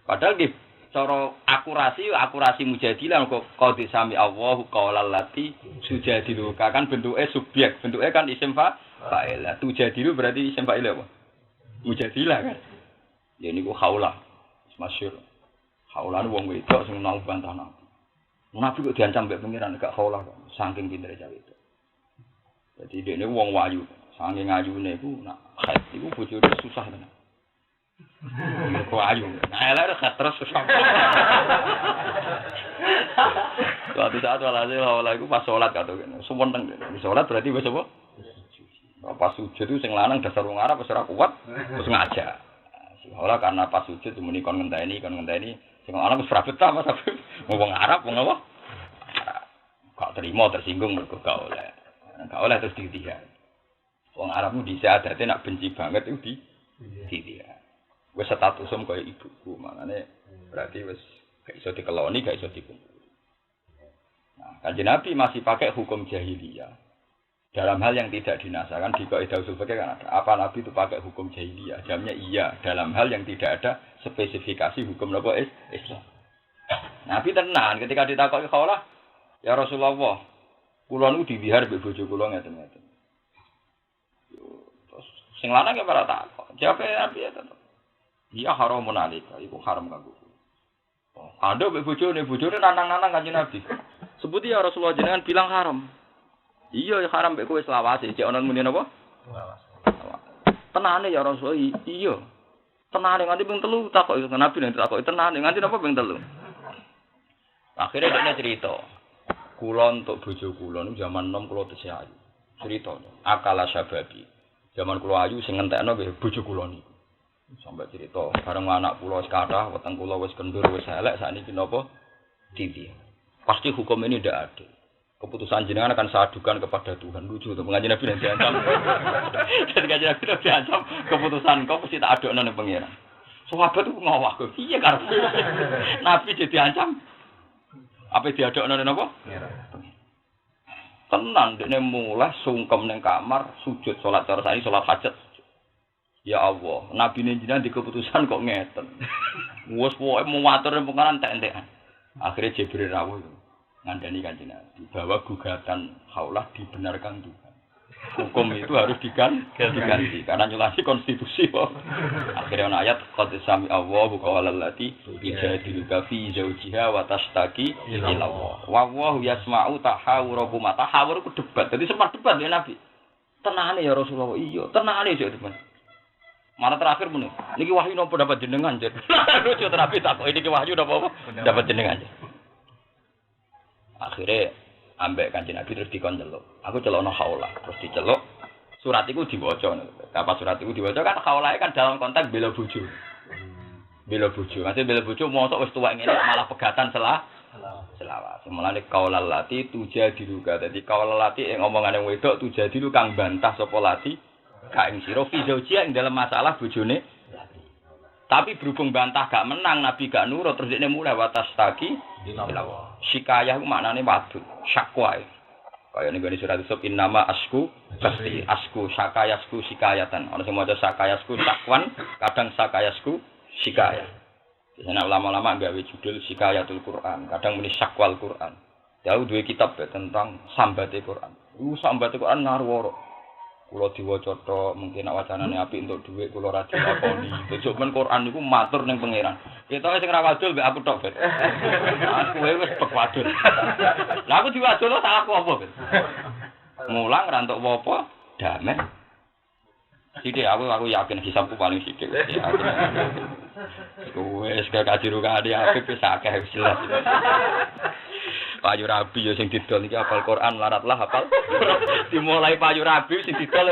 Speaker 2: Padahal nggih cara akurasi mujadilah kok qad sami Allahu qaulal lati sujadilu kan bentuke subjek, bentuke kan isim fa'il. Tujadilu berarti isim fa'il apa? Mujadilah kan. Ya niku khaulah. Masyhur. Khaulah wong wedok sing nang bantah nang. Nabi kok diancam mbek pengiran gak khaulah kok. Saking pintere cah wedok. Jadi dene wong wayu, saking ayune iku nak haid iku bojone susah tenan. Kok ayu. Nah, lha terus susah. Suatu saat walhasil iku pas salat katone. Suwenteng. Salat berarti wis apa? Pas sujud itu sing lanang dasar wong Arab wis ora kuat terus ngajak. Ora karena pas sujud muni kon ngenteni Sing lanang wis ora betah Mas tapi wong Arab wong apa? Gak terima tersinggung mergo gak oleh. Gak oleh terus ditihan. Wong Arabmu dhisik adate nak benci banget iku ditihan. Wis statusem kaya ibuku, makane berarti wis gak iso dikeloni, gak iso dikumpul. Nah, Kanjeng Nabi masih pakai hukum jahiliyah. Dalam hal yang tidak dinasakan di kaidah usul fikih kan ada. Apa Nabi itu pakai hukum jahiliyah? Jawabnya iya. Dalam hal yang tidak ada spesifikasi hukum apa Islam. Nabi tenan ketika ditakoki Khawlah, ya Rasulullah, kula niku dibihar mbek bojo kula ngeten-ngeten. Terus sing lanang ya ora takok. Jawabe Nabi ya tetep. Iya haramun alika, iku haram kanggo. Anda mbek bojone nantang-nantang Kanjeng Nabi. Sebuti ya Rasulullah jenengan bilang haram. Iya ya haram mbek kowe selawase, cek ana muni napa? Selawase. Tenane ya Rasulullah, iya. Tenane nganti ping 3 takok Nabi nek takok tenane nganti napa ping 3. Akhirnya dia cerita. Kula untuk bojo kula niku zaman enom kula tesih ayu. Cerita akala sababi. Zaman kula ayu sing ngentekno nggih bojo kula niku. Sampai cerita bareng anak kula wis kathah, weteng kula wis kendur, wis elek sakniki napa? Titi. Pasti hukum ini tidak adil. Keputusan jenengan akan saya adukan kepada Tuhan. Lucu tuh pengajian Nabi yang diancam. Jadi kajian Nabi yang diancam keputusan kau pasti tak aduk nang pengiran. Sahabat itu ngawak kok. Iya karep. Nabi jadi diancam. Apa diaduk nang apa? Tenang dekne mulai sungkem ning kamar sujud salat cara sani salat hajat. Ya Allah, Nabi jenengan di keputusan kok ngeten. Wes pokoke muwatur pengeran entek-entekan. Akhirnya Jibril rawuh ngandani Kanjeng Nabi bahwa gugatan Khawlah dibenarkan Tuhan. Hukum itu harus diganti karena nyelasi konstitusi kok. Akhirnya ana ayat qad sami Allahu qawlal lati ijadiluka fi zawjiha wa tashtaki ila Allah. Wa huwa yasma'u tahawurakum. Tahawur ku debat. Jadi sempat debat ya Nabi. Tenane ya Rasulullah. Iya, tenane ya teman. Mana terakhir muni. Niki wahyu napa dapat jenengan, Jet. Lucu Nabi takok iki wahyu napa dapat jenengan. Akhirnya ambek Kanjeng Nabi terus dikon celuk. Aku celokno Khawlah, terus diceluk. Surat iku diwaca. Kapan surat iku diwaca kan Khawlah kan dalam konteks bela bojo. Bela bojo. Masih bela bojo mosok wis tuwek ngene malah pegatan selawat. Mulane kaulal lati tujadiluka. Dadi kaulal lati ing omongane wedok tujadilu kang bantah sapa lati gak ing sira fi zaujia ing dalam masalah bojone. Tapi berhubung bantah gak menang, Nabi gak nurut, terus dia mulai watas taki. Sikayah itu maknanya wadud, syakwa. Kayak ini surat Yusuf, innama asku, pasti asku, sakayasku, sikayatan. Orang semua ada sakayasku, sakwan, kadang sakayasku, sikayah. Di sana ulama-ulama gawe judul sikayatul Quran, kadang muni sakwal Quran. Jauh dua kitab tentang sambatnya Quran. Sambatnya Quran ngarworo. Kulo diwaca tok mungkin nak wacanane apik entuk dhuwit kulo ra dilakoni. Besok men Quran niku matur ning pangeran. Ketoke sing ra wadul mbek aku tok, Bet. Aku wis pek wadul. Lah aku diwadul salahku apa, Bet? Mulang ra entuk apa-apa, damai. Sithik aku yakin hisabku paling sithik. Wes gak kajiru kade apik wis akeh wis jelas. Payu Rabi ya sing didol iki hafal Quran laratlah hafal. Dimulai Payu Rabi sing didol.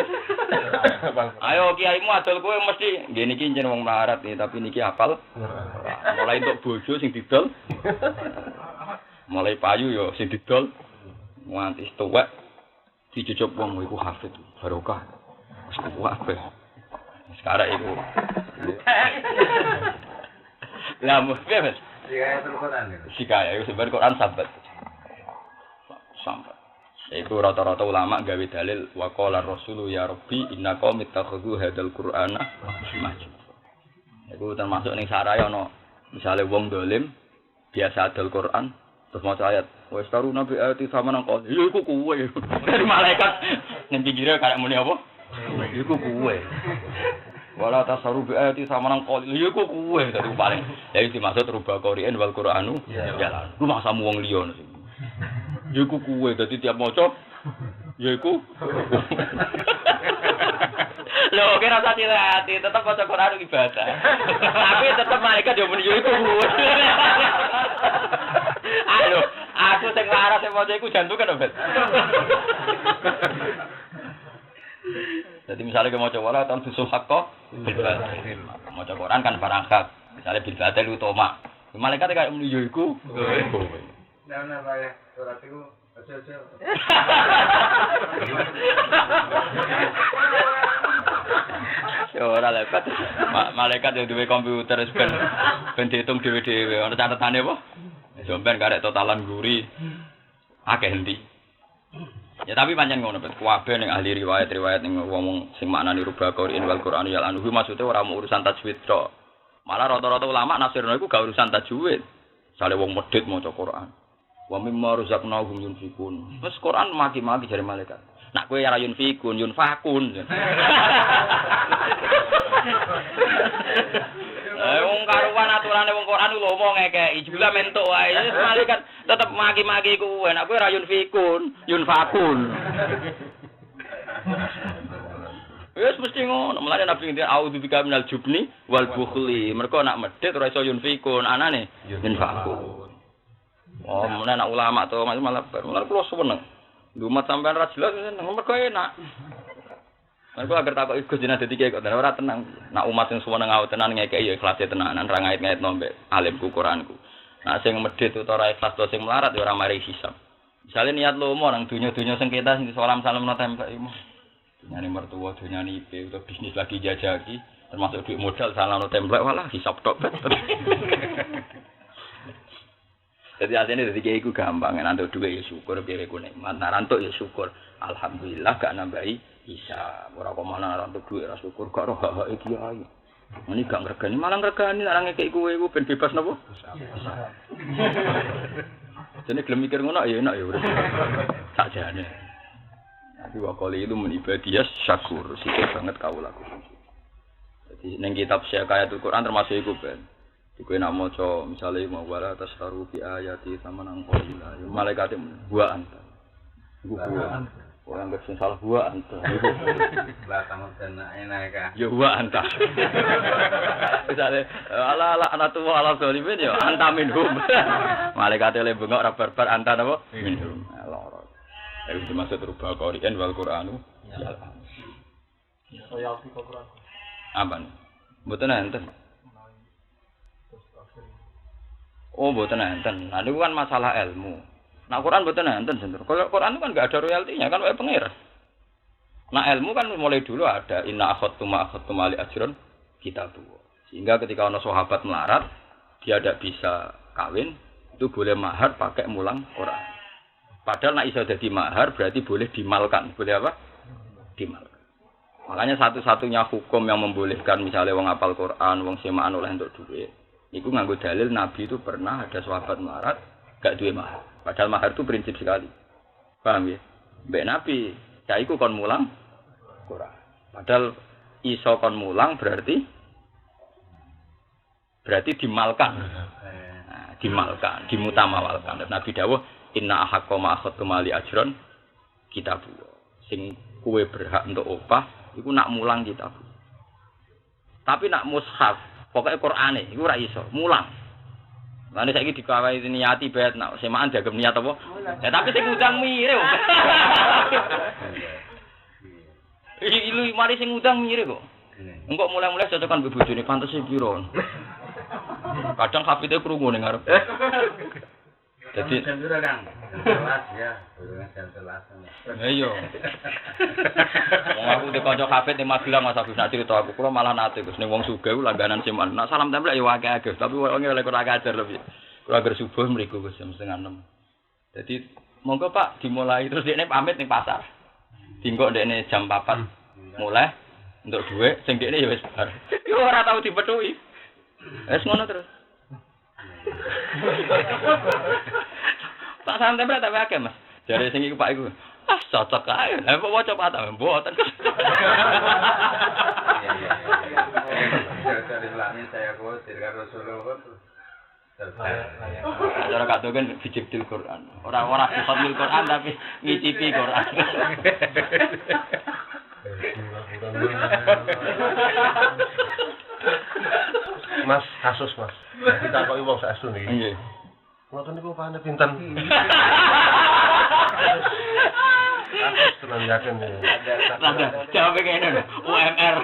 Speaker 2: Ayo kiaimu adol kowe mesti nggih niki njen wong melarat nih tapi niki hafal. Mulai untuk bojo sing didol. Mulai payu ya sing didol. Nganti tuwek dicucup wong iku hafid barokah. Wis kuwat. Sekarang iku. Lah piye, Mas?
Speaker 3: Sikayatul Quran.
Speaker 2: Sikaya itu sebenarnya Quran sambat. Iku rata-rata ulama gawe dalil wa qala rasulu ya rabbi inna qaumi takhudhu hadzal qur'ana mahjub. Iku termasuk ning saraya ana misale wong dolim biasa adol Quran terus maca ayat wa staruna bi ayati samana qol. Ya iku kuwe. Dari malaikat ning pinggire karek muni apa? Iku kuwe. Wala tasaru bi ayati samana qol. Ya iku kuwe dadi paling. Ya iki dimaksud rubah Qur'an wal Qur'anu jalan. Lu maksamu wong liya. Ya iku kuwe dadi tiap maca ya iku. Lho kira tak hati tetep maca Quran ibadah. Tapi tetep malaikat yo muni yo iku kuwe. Ayo, aku sing laras sing maca iku jantungan, Bet. Jadi misalnya ke maca wala tahun susul hakko bil batil. Maca Quran kan barang hak. Misalnya bil batil utama. Malaikat kayak muni yo iku.
Speaker 3: Nah, Pak, surat itu aja.
Speaker 2: Ya ora lekat. Malaikat yo duwe komputer ben diitung dhewe-dhewe. Ana catetane apa? Sampeyan karek totalan guri. Akeh endi. Ya tapi pancen ngono bet. Kabeh ning ahli riwayat ning wong sing maknani rubah Qur'an wal Qur'an ya anhu maksude ora mau urusan tajwid tok. Malah rata-rata ulama nafsirno iku gak urusan tajwid. Sale wong medhit maca Qur'an. Wa mimma razaqnahum yunfikun. Wes Quran maki-maki jare malaikat. Nak kowe ora yunfikun, yunfakun. Wong karuan aturane wong Quran lho omong ngekeki, jebule mentuk wae. Malaikat tetep maki-maki kowe. Nak kowe ora yunfikun, yunfakun. Wes mesti ngono. Mulane Nabi ngendika a'udzubika minal jubni wal bukhli. Mergo nak medhit ora iso yunfikun, anane yunfakun. Oh, mana nak ulama tu malah kula seneng. Lumat sampean ra jelas mergo enak. Mergo agar takok Gus jenengan dadi kiai kok ora tenang. Nak umat sing seneng ngawet tenan ngekeki ya ikhlas tenanan ra ngait-ngait nombek alimku Quranku. Nah sing medhit utawa ikhlas to sing melarat ya ora mari hisab. Misale niat lomo nang dunya-dunya sengketa sing salam-salamno templek iku. Dunyane mertua, dunyane IP utawa bisnis lagi jajaki, termasuk duit modal salamno templek walah hisab tok. Jadi aslinya dari kiai ku gampang, nanti dua ya syukur, biar aku nikmat. Nah rantuk ya syukur, alhamdulillah gak nambahi bisa. Orang kemana rantuk dua ya syukur, gak roh hak kiai. Ini gak ngergani, malah ngergani. Orang kayak gue ben bebas nopo. Bisa. Jadi gelem mikir ngono ya enak ya udah. Tak jane. Tapi wakoli itu menibadias syakur, sikit banget kau lakukan. Jadi neng kitab Syekhayatul Quran termasuk itu ben. Kowe nak maca misale mau wala tasharu bi ayati sama nang qalila. Malaikat buah anta. Iku buah. Orang gak salah buah anta.
Speaker 3: Lah tamu tenan enak ka.
Speaker 2: Ya buah anta. Misale ala anatu ala zalimin ya anta minhum. Malaikat le bengok ora barbar anta napa minhum. Loro. Iku dimaksud rubah Qur'an wal Qur'anu. Ya. Saya alfi Qur'an. Apa nih? Mboten enten. Oh, mboten enten. Nah, niku kan masalah ilmu. Nah, Quran mboten enten sentur. Kalau Quran itu kan enggak ada royaltinya, kan wae pengira. Nah, ilmu kan mulai dulu ada inna akhadtum ali ajrun kitabu. Sehingga ketika ana sahabat melarat, dia tidak bisa kawin, itu boleh mahar pakai mulang Quran. Padahal nek iso dadi mahar berarti boleh dimalkan. Boleh apa? Dimalkan. Makanya satu-satunya hukum yang membolehkan misalnya wong hafal Quran, wong semaan oleh untuk duit. Iku nganggo dalil Nabi itu pernah ada sahabat melarat gak duwe mahar. Padahal mahar itu prinsip sekali. Paham ya? Mbak Nabi, ya iku kon mulang Quran. Padahal iso kon mulang berarti dimalkan. Nah, dimalkan, dimutamawalkan. Nabi dawuh inna ahaqqa ma akhadtum ali ajron kitabu. Sing kowe berhak untuk opah iku nak mulang kitabu. Tapi nak mushaf pokoknya Qur'ane iku ora iso mulang. Lan saiki dikawai niati bet nak semaan jagem niat apa? Ya tapi sing ngundang mire. Iki mari sing ngundang mire kok. Engko mulai-mulai cocokan mbek bojone pantes e piro. Kadang hafite krungu ning arep. Jadi
Speaker 3: Kang. Jelas ya, jam 11.
Speaker 2: Ayo. Wong aku te kanca hafid ning Magelang Mas Agus nak cerita aku kula malah nate Gus ning wong sugih langganan seman. Nak salam templek ya akeh-akeh, tapi wonge oleh kurang ajar lebih. Kula agar subuh mriku Gus jam 5:30. Jadi monggo Pak dimulai terus dekne pamit ning pasar. Dinggo dekne jam 4 mulai untuk dhuwit sing dekne ya wis bar. Yo ora tau dipethuki. Wis ngono terus. Tak santai berarti tak akeh Mas. Jare sing iku Pak iku. Ah cocok ae. Lah kok waca Pak ta mboten.
Speaker 3: Dari langit saya khawatir kan Rasulullah
Speaker 2: Cara kado kan dijibdil Quran. Orang-orang hafal Quran tapi ngicipi Quran.
Speaker 4: Mas, kasus Mas. Kita kok wong sak asun iki.
Speaker 2: Nggih.
Speaker 4: Ngoten niku pane pinten. Kasus tenan yakin ya.
Speaker 2: Ada jawab ngene lho, UMR.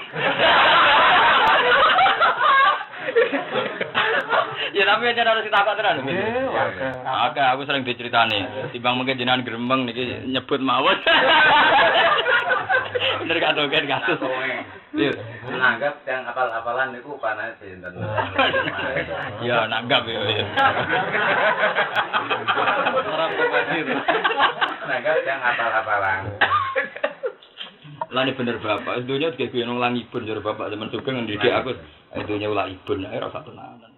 Speaker 2: Ya Tapi aja harus ditakok tenan.
Speaker 4: Oke.
Speaker 2: Aku sering diceritani. Timbang mungkin jenengan gremeng niki nyebut mawon. Bener gak dogen kasus.
Speaker 3: Menganggap yang apal-apalan itu panas sinten.
Speaker 2: Ya nanggap ya. Orang kebasir.
Speaker 3: Menganggap yang apal-apalan.
Speaker 2: Lah ini bener bapak, dunia juga gue nong ibun jare bapak zaman sugeng ngendidik aku. Dunia ulah ibun ae ora usah tenanan.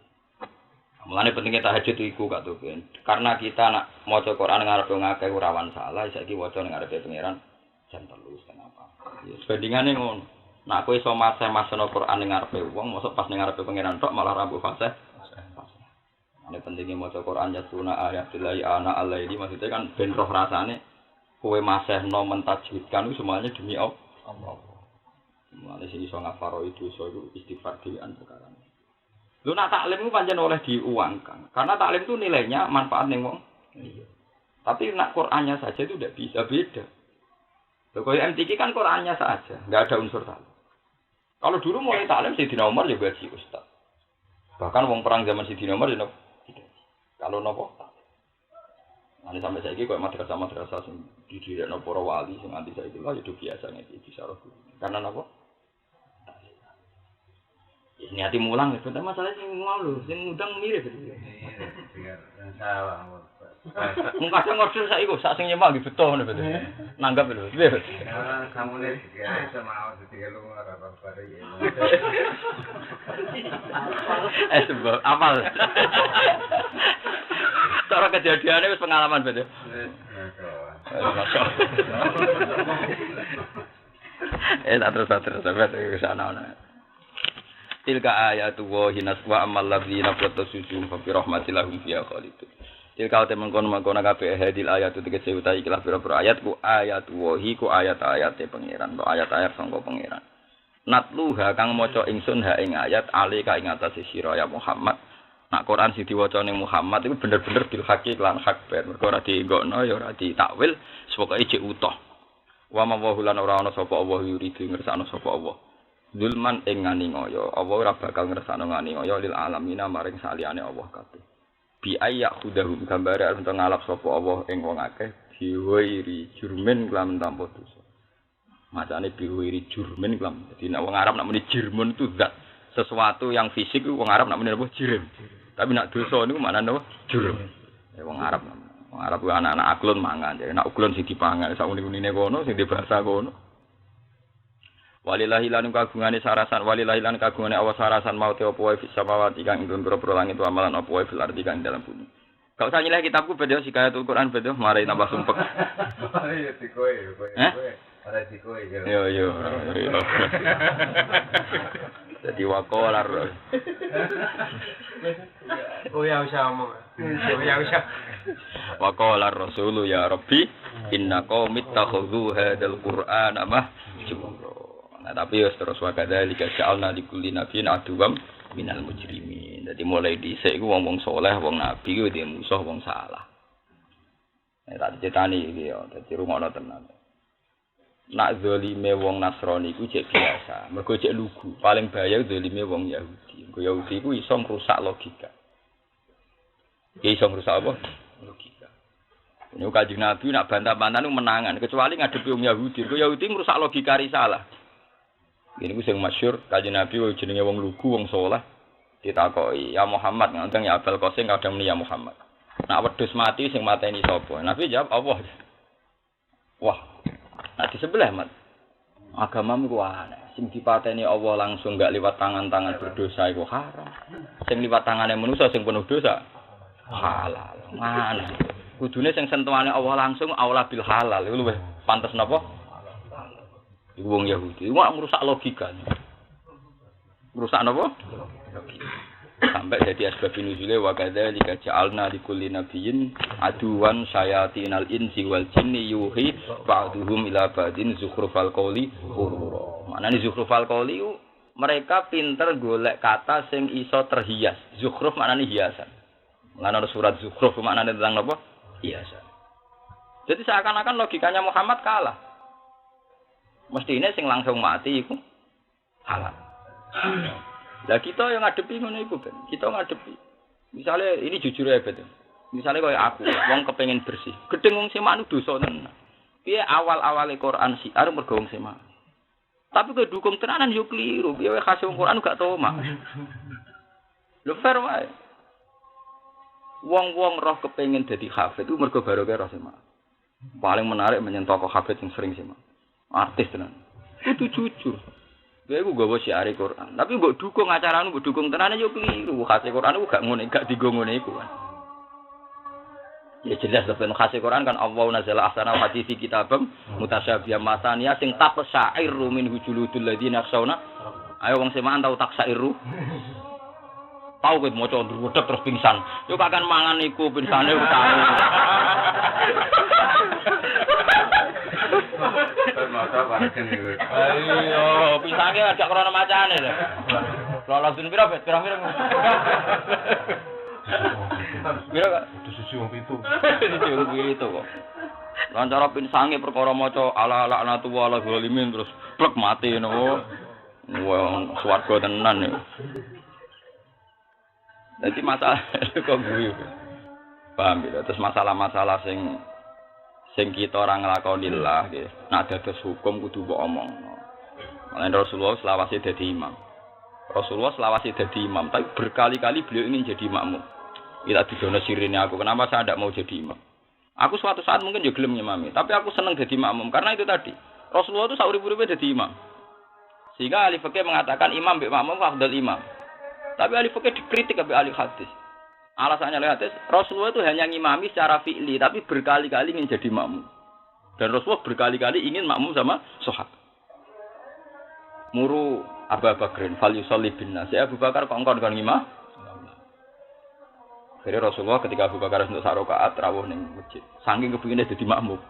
Speaker 2: Mulane pentingnya tahajud iku Kak Tugen. Karena kita nak maca Quran ngarepe ngakeh rawan salah, saiki waca ning ngarepe pangeran jam 3:30 apa. Ya sebandingane ngono. Nak kowe iso maseh-masehno Quran ning ngarepe wong, mosok pas ning ngarepe pangeran tok malah rambu fasih. Ini pentingnya maca Quran ya sunah ayatillahi ana alaili maksudnya kan ben roh rasane kowe masehno mentajwidkan semuanya demi Allah. Mulane sing iso ngafaro itu istighfar dhewean perkara. Lu nak taklim itu pancen oleh diuangkan. Karena taklim itu nilainya manfaat ning wong. Iya. Tapi nak Qur'annya saja itu tidak bisa beda. Kalau MTQ kan Qur'annya saja, enggak ada unsur taklim. Kalau dulu mulai taklim Sayyidina Umar ya gaji ustaz. Bahkan wong perang zaman Sayyidina Umar ya kalau nopo Nanti sampai saya ini kok madrasah sing didirikan para wali sing anti saya itu lah itu biasa nih di saraf. Karena apa? Ya niati mulang itu, tapi masalahnya sing ngono lho, sing ngundang mirip gitu.
Speaker 3: Iya, salah.
Speaker 2: Mung kadang ngorder saiki kok sak sing nyemak iki beto ngono betul. Nanggap lho.
Speaker 3: Ya, kamu nih ya sama aku tiga lu apa pada ya.
Speaker 2: Sebab apal. Cara kejadiannya wis pengalaman betul. Terus sampai ke sana. Tilka ayatu wa hinas wa amal ladzina fatasujum fa bi rahmatillahum fiha khalidun. Tilka te mengkono-mengkono kabeh hadil ayatu tegese utahe ikhlas pira-pira ayat ku ayatu wa ku ayat-ayate pangeran, ayat-ayat sangka pangeran. Natluha kang maca ingsun ha ing ayat ali ka ing atase sira ya Muhammad. Nak Quran sing diwaca ning Muhammad iku bener-bener bil haqi lan hak ben. Mergo ora dienggokno ya ora ditakwil, pokoke jek utuh. Wa ma wa lan ora ana sapa Allah yuridu ngersakno sapa Allah. Zulman ing nganiaya, Allah ora bakal ngersakno nganiaya lil alamina maring saliyane Allah kabeh. Bi ayyak khudahum gambare arep ngalap sapa Allah ing wong akeh diwiri jurmen kelam tanpa dosa. Macane diwiri jurmen kelam. Dadi nek wong Arab nek muni jirmun itu zat sesuatu yang fisik wong Arab nek muni apa jirim. Tapi nek dosa niku maknane apa? Jurm. Ya wong Arab. Wong Arab ku anak-anak aklon mangan. Nek aklon sing dipangan sak uni-unine kono sing dibahasa kono. Walillahi lan kagungane sarasan walillahi lan kagungane awas sarasan mau te apa wae fis samawati kang ing pira-pira langit wa amalan apa wae fil ardi kang dalam bumi. Gak usah nyileh kitabku bedhe sikayatul Quran bedhe mari tambah sumpek.
Speaker 3: Ayo dikoe. Ora dikoe yo.
Speaker 2: Yo. Jadi wakolar.
Speaker 4: Oh ya usah ngomong. Ya usah.
Speaker 2: Wakolar Rasulu ya Rabbi inna qaumit takhudhu hadzal Qur'ana mahjura. Nah, tapi ya terus wakada lika ja'alna likulli nabiyyin aduwam minal mujrimin. Jadi mulai dhisik iku wong-wong saleh, wong nabi ku dhe musuh wong salah. Nek tak cetani iki ya, dadi rungono tenan. Nak zalime wong Nasrani iku cek biasa, mergo cek lugu. Paling bahaya zalime wong Yahudi. Wong Yahudi iku iso ngrusak logika. Iso ngrusak apa? Logika. Ini Kanjeng Nabi nak bantah-bantah menangan, kecuali ngadepi wong Yahudi. Wong Yahudi ngrusak logika risalah. Ini ku sing masyhur Kanjeng Nabi jenenge wong lugu wong saleh ditakoki ya Muhammad ngandang ya Abul Qasim kadang muni ya Muhammad. Nak wedhus mati sing mateni sapa? Nabi jawab Allah. Wah. Nah di sebelah mat. Agamamu ku aneh. Sing dipateni Allah langsung enggak liwat tangan-tangan berdosa iku haram. Sing liwat tangane manusa sing penuh dosa halal. Mana? Kudune sing sentuhane Allah langsung aula bil halal. Iku luwih pantes napa? Iku wong Yahudi, wah merusak logika. Merusak napa? Logika. Sampai jadi asbab nuzule wa kadzalika ja'alna likulli nabiyyin aduwan syayatinal insi wal jinni yuhi ba'duhum ila ba'din zukhrufal qawli ghurura. Maknane zukhrufal qawli mereka pinter golek kata sing iso terhias. Zukhruf maknane hiasan. Lan ana surat zukhruf maknane tentang napa? Hiasan. Jadi seakan-akan logikanya Muhammad kalah. Mestine sing langsung mati iku halal. Lah kita yang ngadepi ngono iku kan. Kita ngadepi. Misalnya ini jujur ya betul. Misalnya kayak aku, wong kepengen bersih. Gedeng wong semak nu dosa tenan. Piye awal-awale Quran siar mergo wong semak. Tapi kowe dukung tenanan yo kliru. Piye khase wong Quran gak tau mak. Lho fair wae. Wong-wong roh kepengen dadi hafid itu mergo barokah roh semak. Paling menarik menyentuh tokoh hafid yang sering semak. Artis tenan. Kudu jujur. Kowe ku gawa siar Quran. Tapi mbok dukung acaramu, mbok dukung tenanan yo kliru. Khase Quran ku gak ngene, gak digo ngene iku kan. Ya jelas lho khase Quran kan Allah nazala ahsana hadisi kitabam mutasyabihah masaniya sing tapsairu min hujuludul ladina yakhshawna. Ayo wong semaan tau taksairu. Tau kowe maca ndruwedeg terus pingsan. Yo kakan mangan iku pingsane tau.
Speaker 3: Masa pancen iki.
Speaker 2: Ayo pingsane ajak krana macane lho. Lolos pira bet pira-pira. Pira kok
Speaker 4: Susu wong pitu.
Speaker 2: Itu kok. Lan cara pinsange perkara maca ala laknatu ala zalimin terus plek mati ngono. Wong swarga tenan iki. Dadi masalah kok guyu. Paham ya? Terus masalah-masalah sing kita ora nglakoni lah nggih. Nek dados hukum kudu mbok omongno. Mulane Rasulullah selawase dadi imam. Rasulullah selawase dadi imam, tapi berkali-kali beliau ingin jadi makmum. Kita didono sirine aku, kenapa saya tidak mau jadi imam? Aku suatu saat mungkin juga gelem imami, tapi aku senang jadi makmum karena itu tadi. Rasulullah itu saurip-uripe jadi imam. Sehingga ahli fikih mengatakan imam mbek makmum afdal imam. Tapi ahli fikih dikritik oleh ahli hadis. Alasannya ahli hadis, Rasulullah itu hanya ngimami secara fi'li, tapi berkali-kali ingin jadi makmum. Dan Rasulullah berkali-kali ingin makmum sama sahabat. Muru Abu Bakrin fal yusalli bin nas. Abu Bakar kok engkon ngimah? Jadi Rasulullah ketika Abu Bakar untuk sak rakaat rawuh ning masjid. Saking kepingine dadi makmum.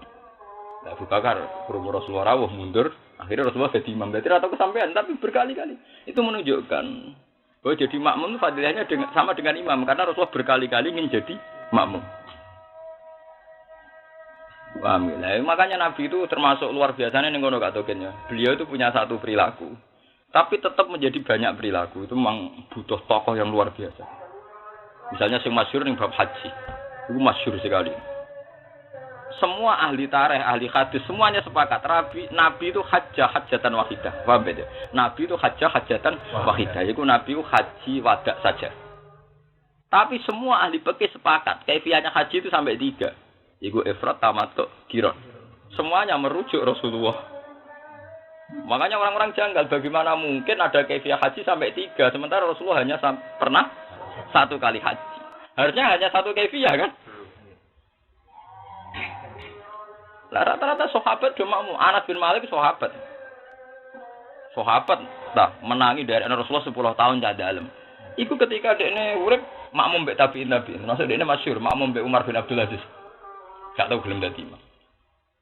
Speaker 2: Abu Bakar krungu Rasulullah rawuh mundur, akhirnya Rasulullah jadi imam. Berarti atau kesampaian tapi berkali-kali. Itu menunjukkan bahwa jadi makmum itu fadilahnya sama dengan imam karena Rasulullah berkali-kali ingin jadi makmum. Paham ya? Makanya Nabi itu termasuk luar biasanya ning ngono gak tokennya. Beliau itu punya satu perilaku. Tapi tetap menjadi banyak perilaku. Itu memang butuh tokoh yang luar biasa. Misalnya yang masyhur ning bab haji. Itu masyhur sekali. Semua ahli tarikh, ahli hadis semuanya sepakat Nabi itu hajjatan wahidah. Paham ya? Nabi itu hajjatan wahidah. Itu Nabi itu haji wadak saja. Tapi semua ahli fikih sepakat kaifiyahnya haji itu sampai 3. Iku ifrat, tamattu, qiran. Semuanya merujuk Rasulullah. Makanya orang-orang janggal bagaimana mungkin ada kaifiyah haji sampai 3 sementara Rasulullah hanya pernah 1 kali haji. Harusnya hanya 1 kaifiyah kan? Lah rata-rata sahabat do makmum. Anas bin Malik sahabat. Sahabat menangi dari Rasulullah 10 tahun cah dalem. Iku ketika dekne urip makmum mbek tabi'in. Maksud dekne masyhur makmum mbek Umar bin Abdul Aziz. Gak tau gelem dadi imam.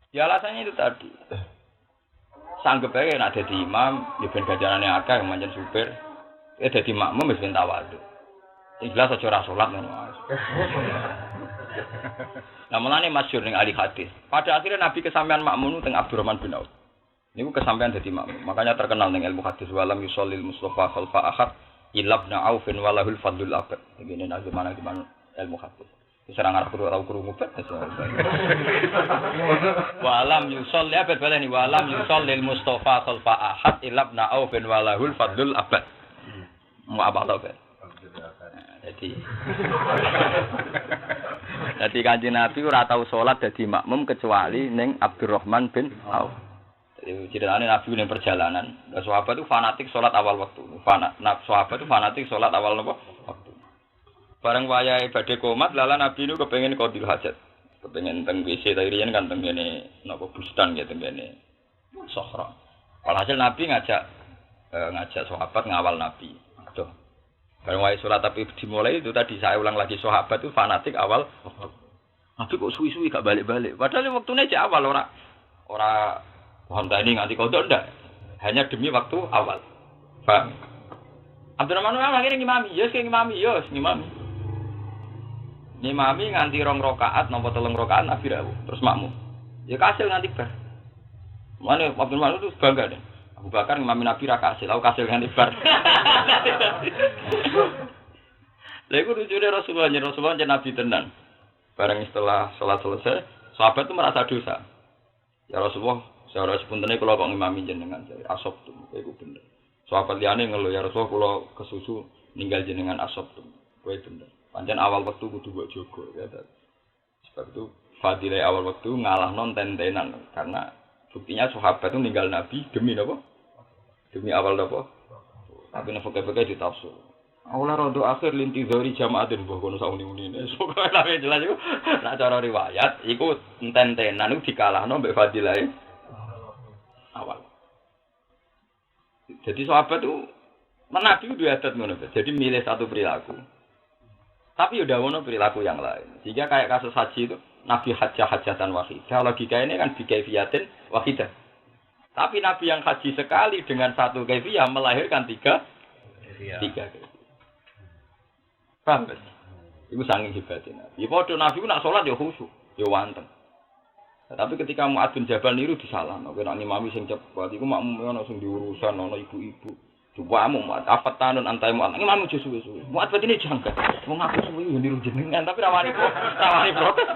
Speaker 2: Ya alasannya itu tadi. Sanggep ae nek dadi imam, ya ben gajarane akeh manjen supir. Dadi makmum wis ben tawadhu. Ikhlas aja ora salat ngono. Nah, mulane masyhur ning ahli hadis. Pada akhirnya Nabi kesampaian makmum teng Abdurrahman bin Auf. Niku kesampaian dadi makmum. Makanya terkenal ning ilmu hadis walam yusallil Mustafa khalfa ahad ilabna Aufin walahul fadlul abad. Begini nek gimana ilmu hadis. Diserang arep tau krungu bet. Walam yusalli abad balani walam yusallil Mustafa khalfa ahad ilabna Aufin walahul fadlul abad. Mau apa tau bet? Jadi Kanjeng Nabi ora tau salat dadi makmum kecuali ning Abdurrahman bin Auf. Jadi ceritane Nabi ning perjalanan, sahabat itu fanatik salat awal waktu. Sahabat itu fanatik salat awal waktu. Bareng wayahe badhe komat, lala Nabi niku kepengin qadil hajat. Kepengin teng WC ta riyen kan teng ngene napa bustan ya teng ngene Sohra. Walhasil Nabi ngajak sahabat ngawal Nabi. Aduh. Bareng wae salat tapi dimulai itu tadi saya ulang lagi sahabat itu fanatik awal. Nabi kok suwi-suwi gak balik-balik. Padahal waktune cek awal ora wantani nganti kodok ndak. Hanya demi waktu awal. Paham? Abdurrahman akhirnya ngimami, ngimami. Ngimami nganti 2 rakaat napa 3 rakaat Nabi rawuh, terus makmum. Ya kasil nganti bar. Mane Abdurrahman itu bangga deh. Abu Bakar ngimami Nabi ra kasil, aku kasil nganti bar. Lha iku lucune Rasulullah Nabi tenan. Bareng setelah salat selesai, sahabat itu merasa dosa. Ya Rasulullah, saya sepuntene kula kok ngimami jenengan jare asop tuh, iku bener. Sahabat liyane ngeluh ya Rasulullah kula kesusu ninggal jenengan asop tuh. Kowe bener. Pancen awal wektu kudu mbok jaga ya. Sebab itu fadilah awal waktu ngalah non tentenan karena buktinya sahabat itu ninggal Nabi demi apa? Demi awal apa? Tapi nafkah-nafkah ditafsir. Aula rondo akhir linti zori jamaatin mbah kono sauni-unine. Pokoke lha jelas iku nek cara riwayat iku tentenan iku dikalahno mbek fadilah awal. Jadi sahabat itu Nabi itu adat ngono. Jadi milih satu perilaku. Tapi udah ono perilaku yang lain. Sehingga kayak kasus haji itu Nabi hajatan wahidah. Logika ini kan bikaifiyatin wahidah. Tapi Nabi yang haji sekali dengan satu kaifiyah melahirkan tiga kaifiyah. Paham kan? Itu saking hebatnya Nabi. Padha Nabi ku nak salat ya khusyuk, ya wanteng. Tapi ketika Mu'adz bin Jabal niru disalahno, nek ngimami sing cepet iku makmum ono sing diurusan ono ibu-ibu. Cobamu Mu'adz apa tanun antai Mu'adz. Ngimami suwe-suwe. Mu'adz batine janggal. Wong aku suwe yo niru jenengan tapi rawani protes.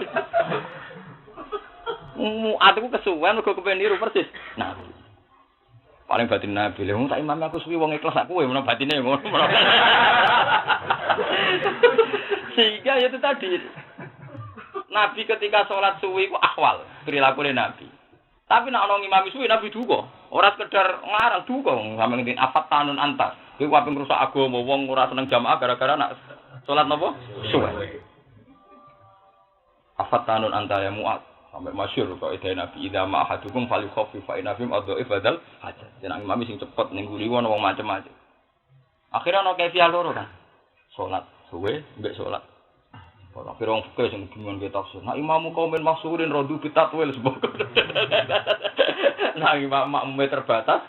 Speaker 2: Mu'adz ku kesuwen mergo kepen niru persis. Nah, paling batin Nabi, lha wong tak imam aku suwi wong ikhlas aku kowe menawa batine ngono. Sehingga itu tadi Nabi ketika sholat suwi ku ahwal perilaku Nabi. Tapi nek ana ngimami suwi Nabi duka. Ora sekedar ngarang duka sampe ngene afat tanun antas. Kuwi wae ngrusak agama wong ora seneng jamaah gara-gara nak sholat napa? Suwi. Afat tanun anta ya Mu'adz. Sampai masyhur kok ide Nabi idza ma ahadukum falyukhaffif fa inna fihim adhaif badal hajat. Jeneng imam sing cepet ning nguri wong macam-macam. Akhire ana kaifiah loro kan. Salat suwe mbek salat. Ora kira wong fikih sing bingung ke tafsir. Nah imammu kaumen maksurin rodu bitatwil sebab. Nah imam makmume terbatas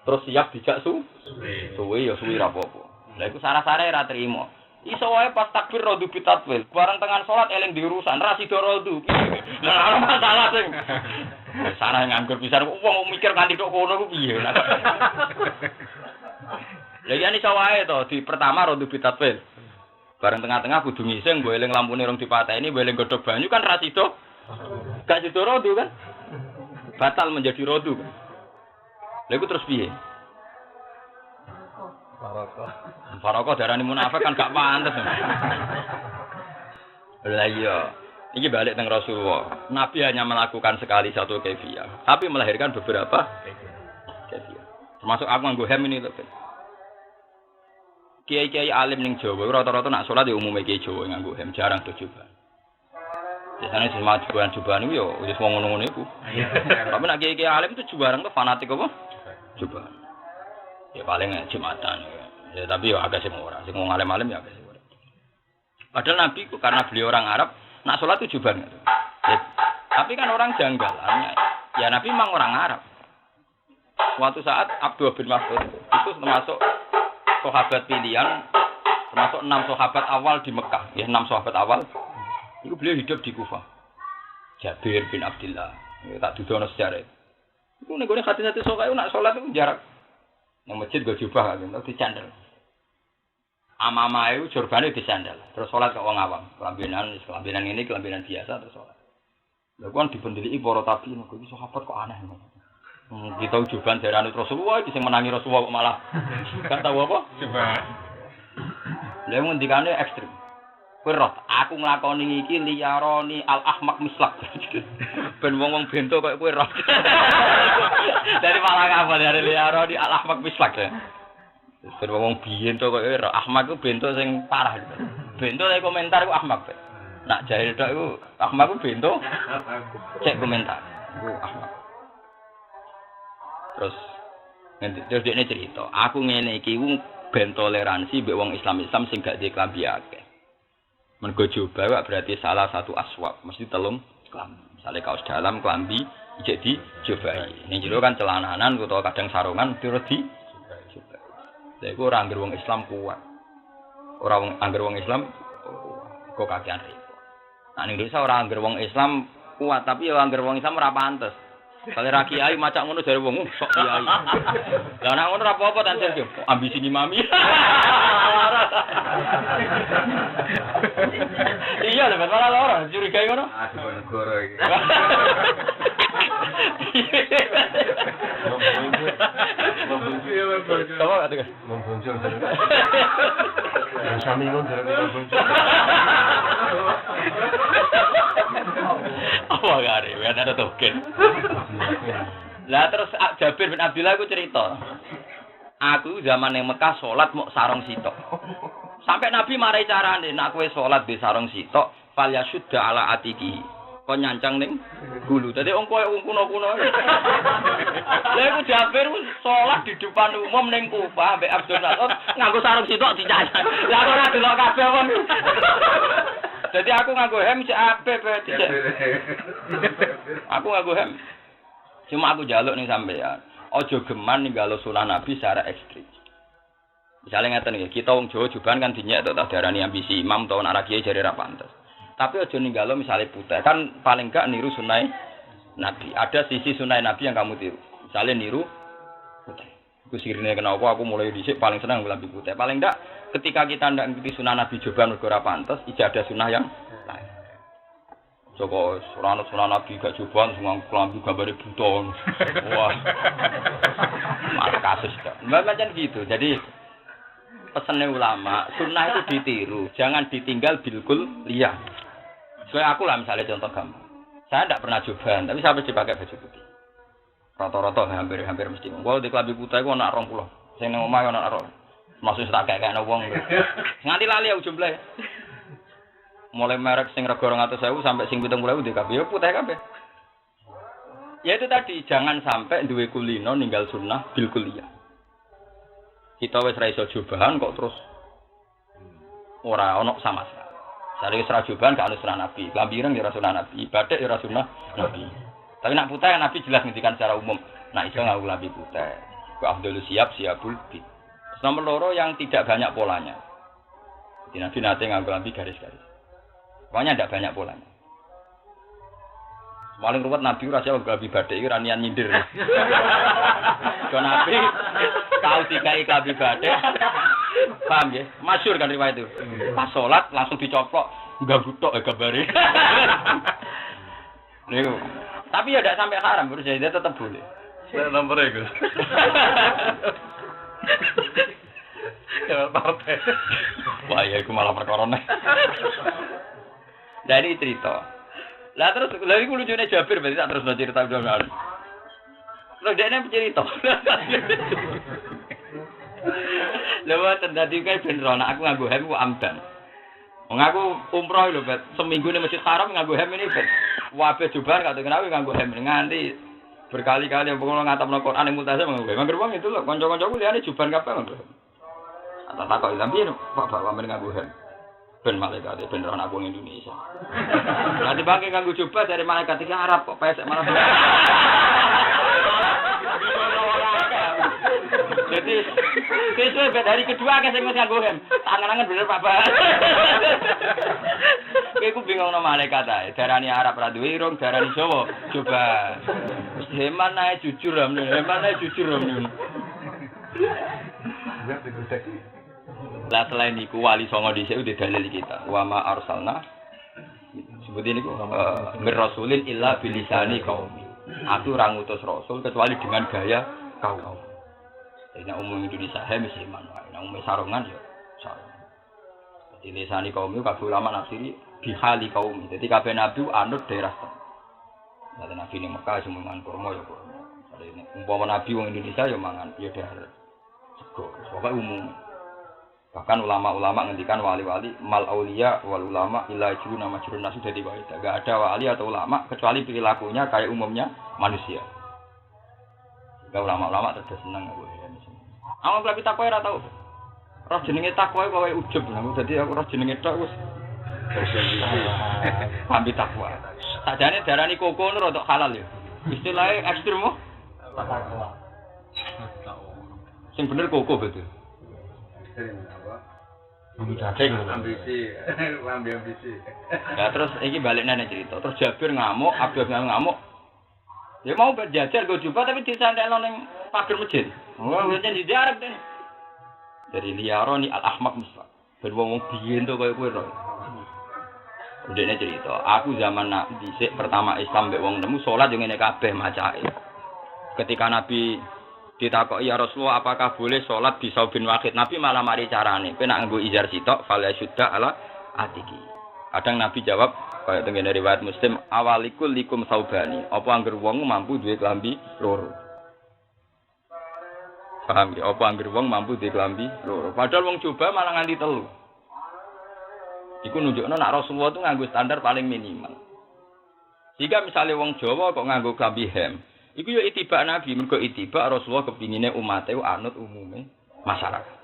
Speaker 2: terus siap dijak suwe ya suwe ra apa-apa. Lah iku sarah-sare ra trimo. Iso wae pas takbir rodu bitatwil. Bareng tengah salat eling diurusan ra sida rodu. Lah ana masalah sing. Sarah nganggur pisan wong mikir nganti tok kono ku piye. Lah yen iso wae to di pertama rodu bitatwil. Bareng tengah-tengah kudu ngising, mbok eling lampune rong dipateni, mbok eling godhog banyu kan ra sida. Gak sida rodu kan. Batal menjadi rodu kan. Lha iku terus piye? Barokah darani munafik kan gak pantes. Lah iya. Iki balik teng Rasulullah. Nabi hanya melakukan sekali satu kaifiyah, tapi melahirkan beberapa kaifiyah. Termasuk aku nganggo hem ini lho. Kiai-kiai alim ning Jawa rata-rata nak salat ya umume kiai Jawa nganggo hem, jarang tujuban. Biasane semua jubahan itu ya wis wong ngono-ngono iku. Tapi nak kiai-kiai alim itu jubarang tuh fanatik apa? Jubahan. Ya paling Jumatan. Ya tapi ya agak sing ora. Sing wong alim-alim ya agak sing ora. Padahal Nabi ku karena beliau orang Arab, nak salat itu jubahan. Ya, tapi kan orang janggal. Ya Nabi memang orang Arab. Suatu saat Abdullah bin Mas'ud itu termasuk sahabat pilihan, termasuk 6 sahabat awal di Mekah. Ya 6 sahabat awal. Itu beliau hidup di Kufah. Jabir bin Abdullah. Ya, tak dudono sejarah. Itu nek gone hati-hati sok ae nak salat itu jarak. Nang masjid go jubah kan, dicandel. Amama itu jurbane dicandel. Terus salat kok wong awam. Kelambinan ini kelambinan biasa terus salat. Lha kuwi dipendheliki para tabiin kok iki sahabat kok aneh. Kita ujuban darane Rasulullah iki sing menangi Rasulullah kok malah kan tahu apa? Coba. Lha ngendikane ekstrem. Kowe roh, aku nglakoni iki liyaroni al-ahmaq mislak. Ben wong-wong bento koyo kowe roh. Dari malah apa dari liyaroni al-ahmaq mislak. Ben wong bento koyo roh, ahmaq ku bento sing parah. Bento nek komentar ku ahmaq. Nak jahil tok iku ahmaq ku bento. Cek komentar. Ku ahmaq. Terus dia cerita, aku ngene iki ben toleransi mbek wong Islam sing gak diklambi akeh. Mergo coba berarti salah satu aswab, mesti telung klambi. Misale kaos dalam klambi ijek dicobai. Ning jero kan celananan utawa kadang sarungan terus dicobai. Lha iku ora anggere wong Islam kuat. Ora wong anggere wong Islam kok kakean repot. Nah ning desa ora anggere wong Islam kuat, tapi ya anggere wong Islam ora pantes. Kale ra kiai macak ngono jare wong sok kiai. Lah nek ngono ora apa-apa tan Sergio, ambisi ngimami. Iya lho, malah orang curigai ngono.
Speaker 3: Aduh negara iki.
Speaker 2: Kamu kata kan?
Speaker 4: Membonjol. Sami ngono dereng membonjol.
Speaker 2: Apa gare? Wis ada token. Lah terus Jabir bin Abdullah aku cerita. Aku zaman yang Mekah salat mau sarung sitok. Sampai Nabi marai carane nek kowe salat di sarung sitok, fal yasudda ala atiki. Kok nyancang ning gulu. Dadi wong koyo kuno-kuno. Lah iku Jabir salat di depan umum ning Kufah mbek Abdul Nasr nganggo sarung sitok dicancang. Lah kok ora delok kabeh wong. Dadi aku nganggo hem sik apik bae dicek. Aku nganggo hem. Cuma aku jaluk ning sampean. Ojo geman ninggalo sunah Nabi secara ekstrim. Misalnya ngeten nggih, kita wong Jawa juban kan dinyek tok darani ambisi imam utawa anak kiai jare ra pantes. Tapi ojo ninggalo misale putih, kan paling gak niru sunah Nabi. Ada sisi sunah Nabi yang kamu tiru. Misalnya niru putih. Iku sirine kenapa aku mulai dhisik paling seneng lambi putih. Paling ndak ketika kita ndak ngikuti sunah Nabi juban mergo ra pantes, ijadah sunah yang lain. Joko sunah Nabi gak juban semua kelambi gambare buton. Wah. Malah kasus kok. Macam gitu. Jadi pesannya ulama, sunnah itu ditiru, jangan ditinggal bilkul liya. Soalnya aku lah misalnya contoh gampang. Saya tidak pernah juban, tapi saya pasti pakai baju putih. Rata-rata hampir mesti. Kalau di kelambi putih aku nak 20. Sing nang omah ana 20. Maksud tak kayak wong. Nganti lali aku jumlah. Mulai merek sing rega 200.000 sampai sing 70.000 di kabeh putih kabeh. Ya itu tadi, jangan sampai duwe kulino ninggal sunnah bil kuliah. Kita wis ra iso jubahan kok terus ora ono sama sekali. Sare wis ra jubahan gak ono sunah Nabi, lambiran ya sunah Nabi, batik ya sunah Nabi. Tapi nak putih Nabi jelas ngendikan secara umum, nak iso nganggo lambi putih. Wa afdhalu siabul bid. Nomor loro yang tidak banyak polanya. Jadi Nabi nate nganggo lambi garis-garis. Pokoknya tidak banyak polanya. Paling ruwet Nabi ora siap gabi badhe iki ranian nyindir. Kon Nabi tahu dikai gabi badhe. Paham ya? Masyhur kan riwayat itu. Pas salat langsung dicoplok, enggak gutok gambare. Niku. Tapi ya tidak sampai haram, terus dia tetap boleh.
Speaker 4: Saya nomornya Gus. Ya partai.
Speaker 2: Wah, ya iku malah perkara nek. Dari cerita. Lah terus lha iku lucune Jabir berarti tak terus cerita dhewe. Terus dekne cerita. Lha dadi kae ben rono aku nganggo hem ku amdan. Wong aku umroh lho, Bet. Seminggu ning Masjid Haram nganggo hem ini, Bet. Wabe jubar gak kenal nganggo hem nganti berkali-kali pokoke ngatapno Quran ning multazam nganggo hem. Mangger wong itu lho, kanca-kancaku liyane jubar kabeh nganggo hem. Tak takok tapi Pak Bapak nganggo hem. Ben malaikat ben ora aku Indonesia. Lah dibangke kanggo coba dari malaikat iki Arab kok pesek malah. Jadi sesuai dari kedua kan sing nganggo hem. Tangan-tangan bener Pak Bapak. Kowe bingung no malaikat ae. Darani Arab ra duwe irung, darani Jawa. Coba. Heman ae jujur amne, heman ae jujur amne. Lah selain iku wali songo dhisik udah dalil kita. Wa ma arsalna sebut ini mir rasulin illa bilisani qaumi. Aku ora ngutus rasul kecuali dengan gaya kaum. Jadi umum Indonesia mesti iman wae. Nek umum sarungan ya sarungan. Jadi lisani kaum itu kabeh ulama nafsiri bihali kaum. Jadi kabeh nabi anut daerah tem. Dadi nabi ning Mekah semua mangan kurma ya kurma. Jadi umpama nabi wong Indonesia ya mangan ya daerah sego. Pokoke umum. Bahkan ulama-ulama ngendikan wali-wali mal auliya wal ulama ila juruna majrun nasu dadi wae. Enggak ada wali atau ulama kecuali perilakunya kayak umumnya manusia. Enggak ulama-ulama terus seneng aku ya. Awak lagi takwa ora tau. Roh jenenge takwa kowe ujug lho. Dadi aku roh jenenge tok wis. Ambil takwa. Sajane darani koko nur untuk halal ya. Istilahnya ekstrem mo. Takwa. Sing bener koko betul.
Speaker 3: Ambisi.
Speaker 2: Ya terus iki balik nang cerita. Terus Jabir ngamuk, Abdul ngamuk. Dia mau berjajar go coba tapi disantekno ning pager masjid. Oh, wis dijarek deh. Dari liaroni al-ahmaq misal. Ben wong biyen to kaya kowe ro. Ndekne cerita, aku zaman dhisik pertama Islam mbek wong nemu salat yo ngene kabeh macake. Ketika Nabi ditakoki ya Rasulullah apakah boleh salat di saubin wahid, Nabi malah mari carane, kowe nak nggo izar sitok fala syudda ala atiki. Kadang Nabi jawab kaya tengene riwayat Muslim, awalikul likum saubani. Apa angger wong mampu duwe klambi loro. Paham ya? Apa angger wong mampu duwe klambi loro. Padahal wong coba malah nganti 3. Iku nunjukno nek Rasulullah itu nganggo standar paling minimal. Jika misalnya wong Jawa kok nganggo klambi hem, iku yo itibak Nabi, mergo itibak Rasulullah kepingine umate anut umume masyarakat.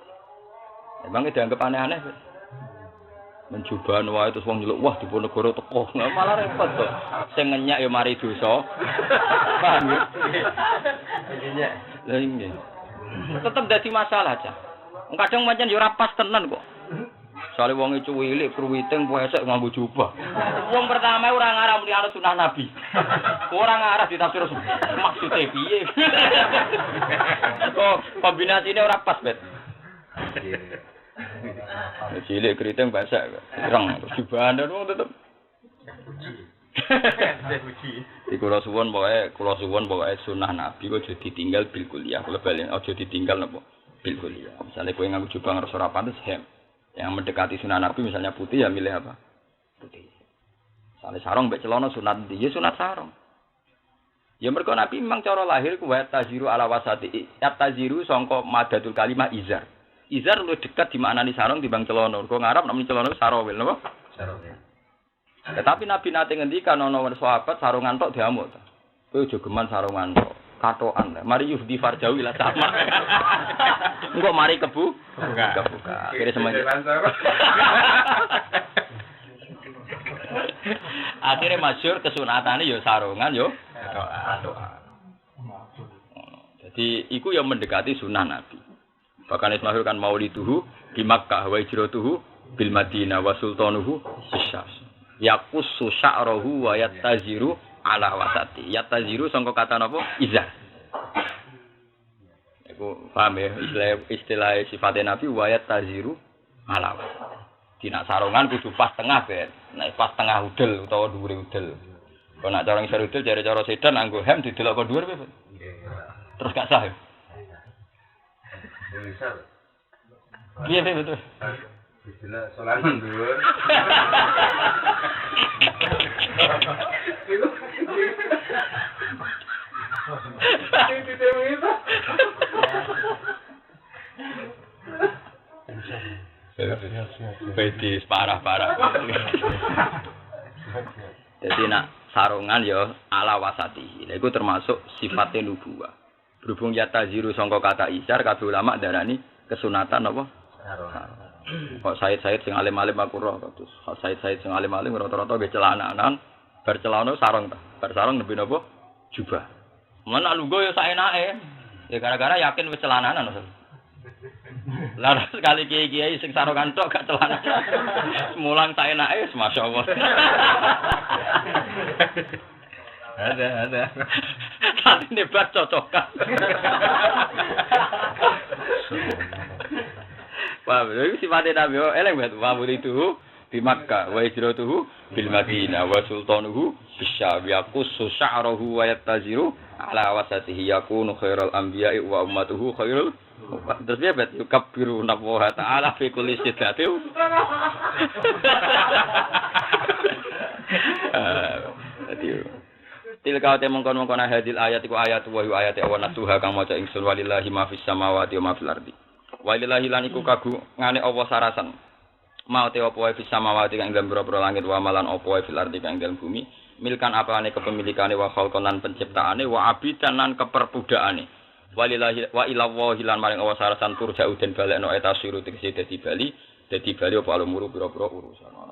Speaker 2: Emang dianggap aneh-aneh. Mencoba wae terus wong nyeluk wah Diponegoro teko. Malah repot to. Sing ngenyak ya mari dosa. Paham ya? Ngenyak. Lah iki. Tetep dadi masalah aja. Kadang pancen ya ora pas tenan kok. Soale wong e cuwilik pruwiting puesek nganggo jubah. Wong pertama ora ngarah muni ana sunah Nabi. Ora ngarah ditafsir maksude piye. Kok kombinasine ora pas, Bet. Cilik keriting basah, ireng, jubahan dan wong tetep. Iku kula suwun pokoke sunah Nabi kok aja ditinggal bil kuliah. Kula balen aja ditinggal napa bil kuliah. Misale kowe nganggo jubah ngrasa ora pantes hem. Yang mendekati sunah Nabi misalnya putih ya milih apa? Putih. Misale sarung mbek celana sunat ndi? Ya sunat sarung. Ya mergo Nabi memang cara lahir ku wa taziru ala wasati. Ya taziru sangka madatul kalimah izar. Izar luwih dekat dimaknani sarung timbang celana. Kok ngarep nek celana sarawil napa? Sarawil. Tetapi Nabi nate ngendikan ana wong sahabat sarungan tok diamuk. Kowe aja geman sarungan tok. Katokan. Mari yufdi farjawi la sama. Engko mari kebuka. Akhire semuanya. Akhire masyhur kesunatane ya sarungan yo katokan. Jadi iku yang mendekati sunnah Nabi. Bahkan Ismail kan mauliduhu di Makkah wa hijratuhu bil Madinah wa sultanuhu bisyas. Yaqusu sya'rahu wa yattaziru ala wasati. Yattaziru sangka kata napa? Izar. Iku paham ya istilah sifatnya Nabi wa yattaziru ala wasati. Dina sarungan kudu pas tengah ben. Nek pas tengah udel utawa dhuwure udel. Kok nek cara ngisor udel jare cara sedan nganggo hem didelok kok dhuwur piye? Terus gak sah.
Speaker 3: Bisa.
Speaker 2: Iya betul.
Speaker 3: Istilah salat mundur.
Speaker 2: Betis parah. Jadi nak sarungan ya ala wasati. Lha iku termasuk sifatnya nubuwah. Berhubung yata ziru sangka kata isar kabeh ulama darani kesunatan apa? Kok Said sing alim-alim aku roh terus. Said sing alim-alim rata-rata ge celananan, bar celana sarung ta. Bar sarung nembe napa? Jubah. Mana lungguh ya saenake. Ya gara-gara yakin wis celananan. Lah sekali kiai-kiai sing sarungan tok gak celana. Mulang saenake masyaallah. Ada. Tadi nebat cocokan. Wah, itu sifatnya Nabi. Eleng banget. Wa itu di Makkah, wa hijratuhu bil Madinah, wa sultanuhu bisyam yaqussu sya'rahu wa yattaziru ala wasatihi yakunu khairul anbiya'i wa ummatuhu khairul. Terus dia bet yukabbiru nallaha ta'ala fi kulli sidratin. Tilka mongkon-mongkon hadil ayat iku ayat wa ayat wa natuha kang maca ingsun walillahi ma fis samawati wa ma fil ardi. Walillahi lan iku kagungane apa sarasan. Mau te apa wae fis samawati kang dalem boro-boro langit wa malan apa wae fil ardi kang dalem bumi. Milkan apane kepemilikane wa khalqan lan penciptaane wa abidan lan keperbudakane. Walillahi wa ilallahi lan maring apa sarasan turja'u den balekno eta siru tegese dadi bali apa alumuru boro-boro urusan.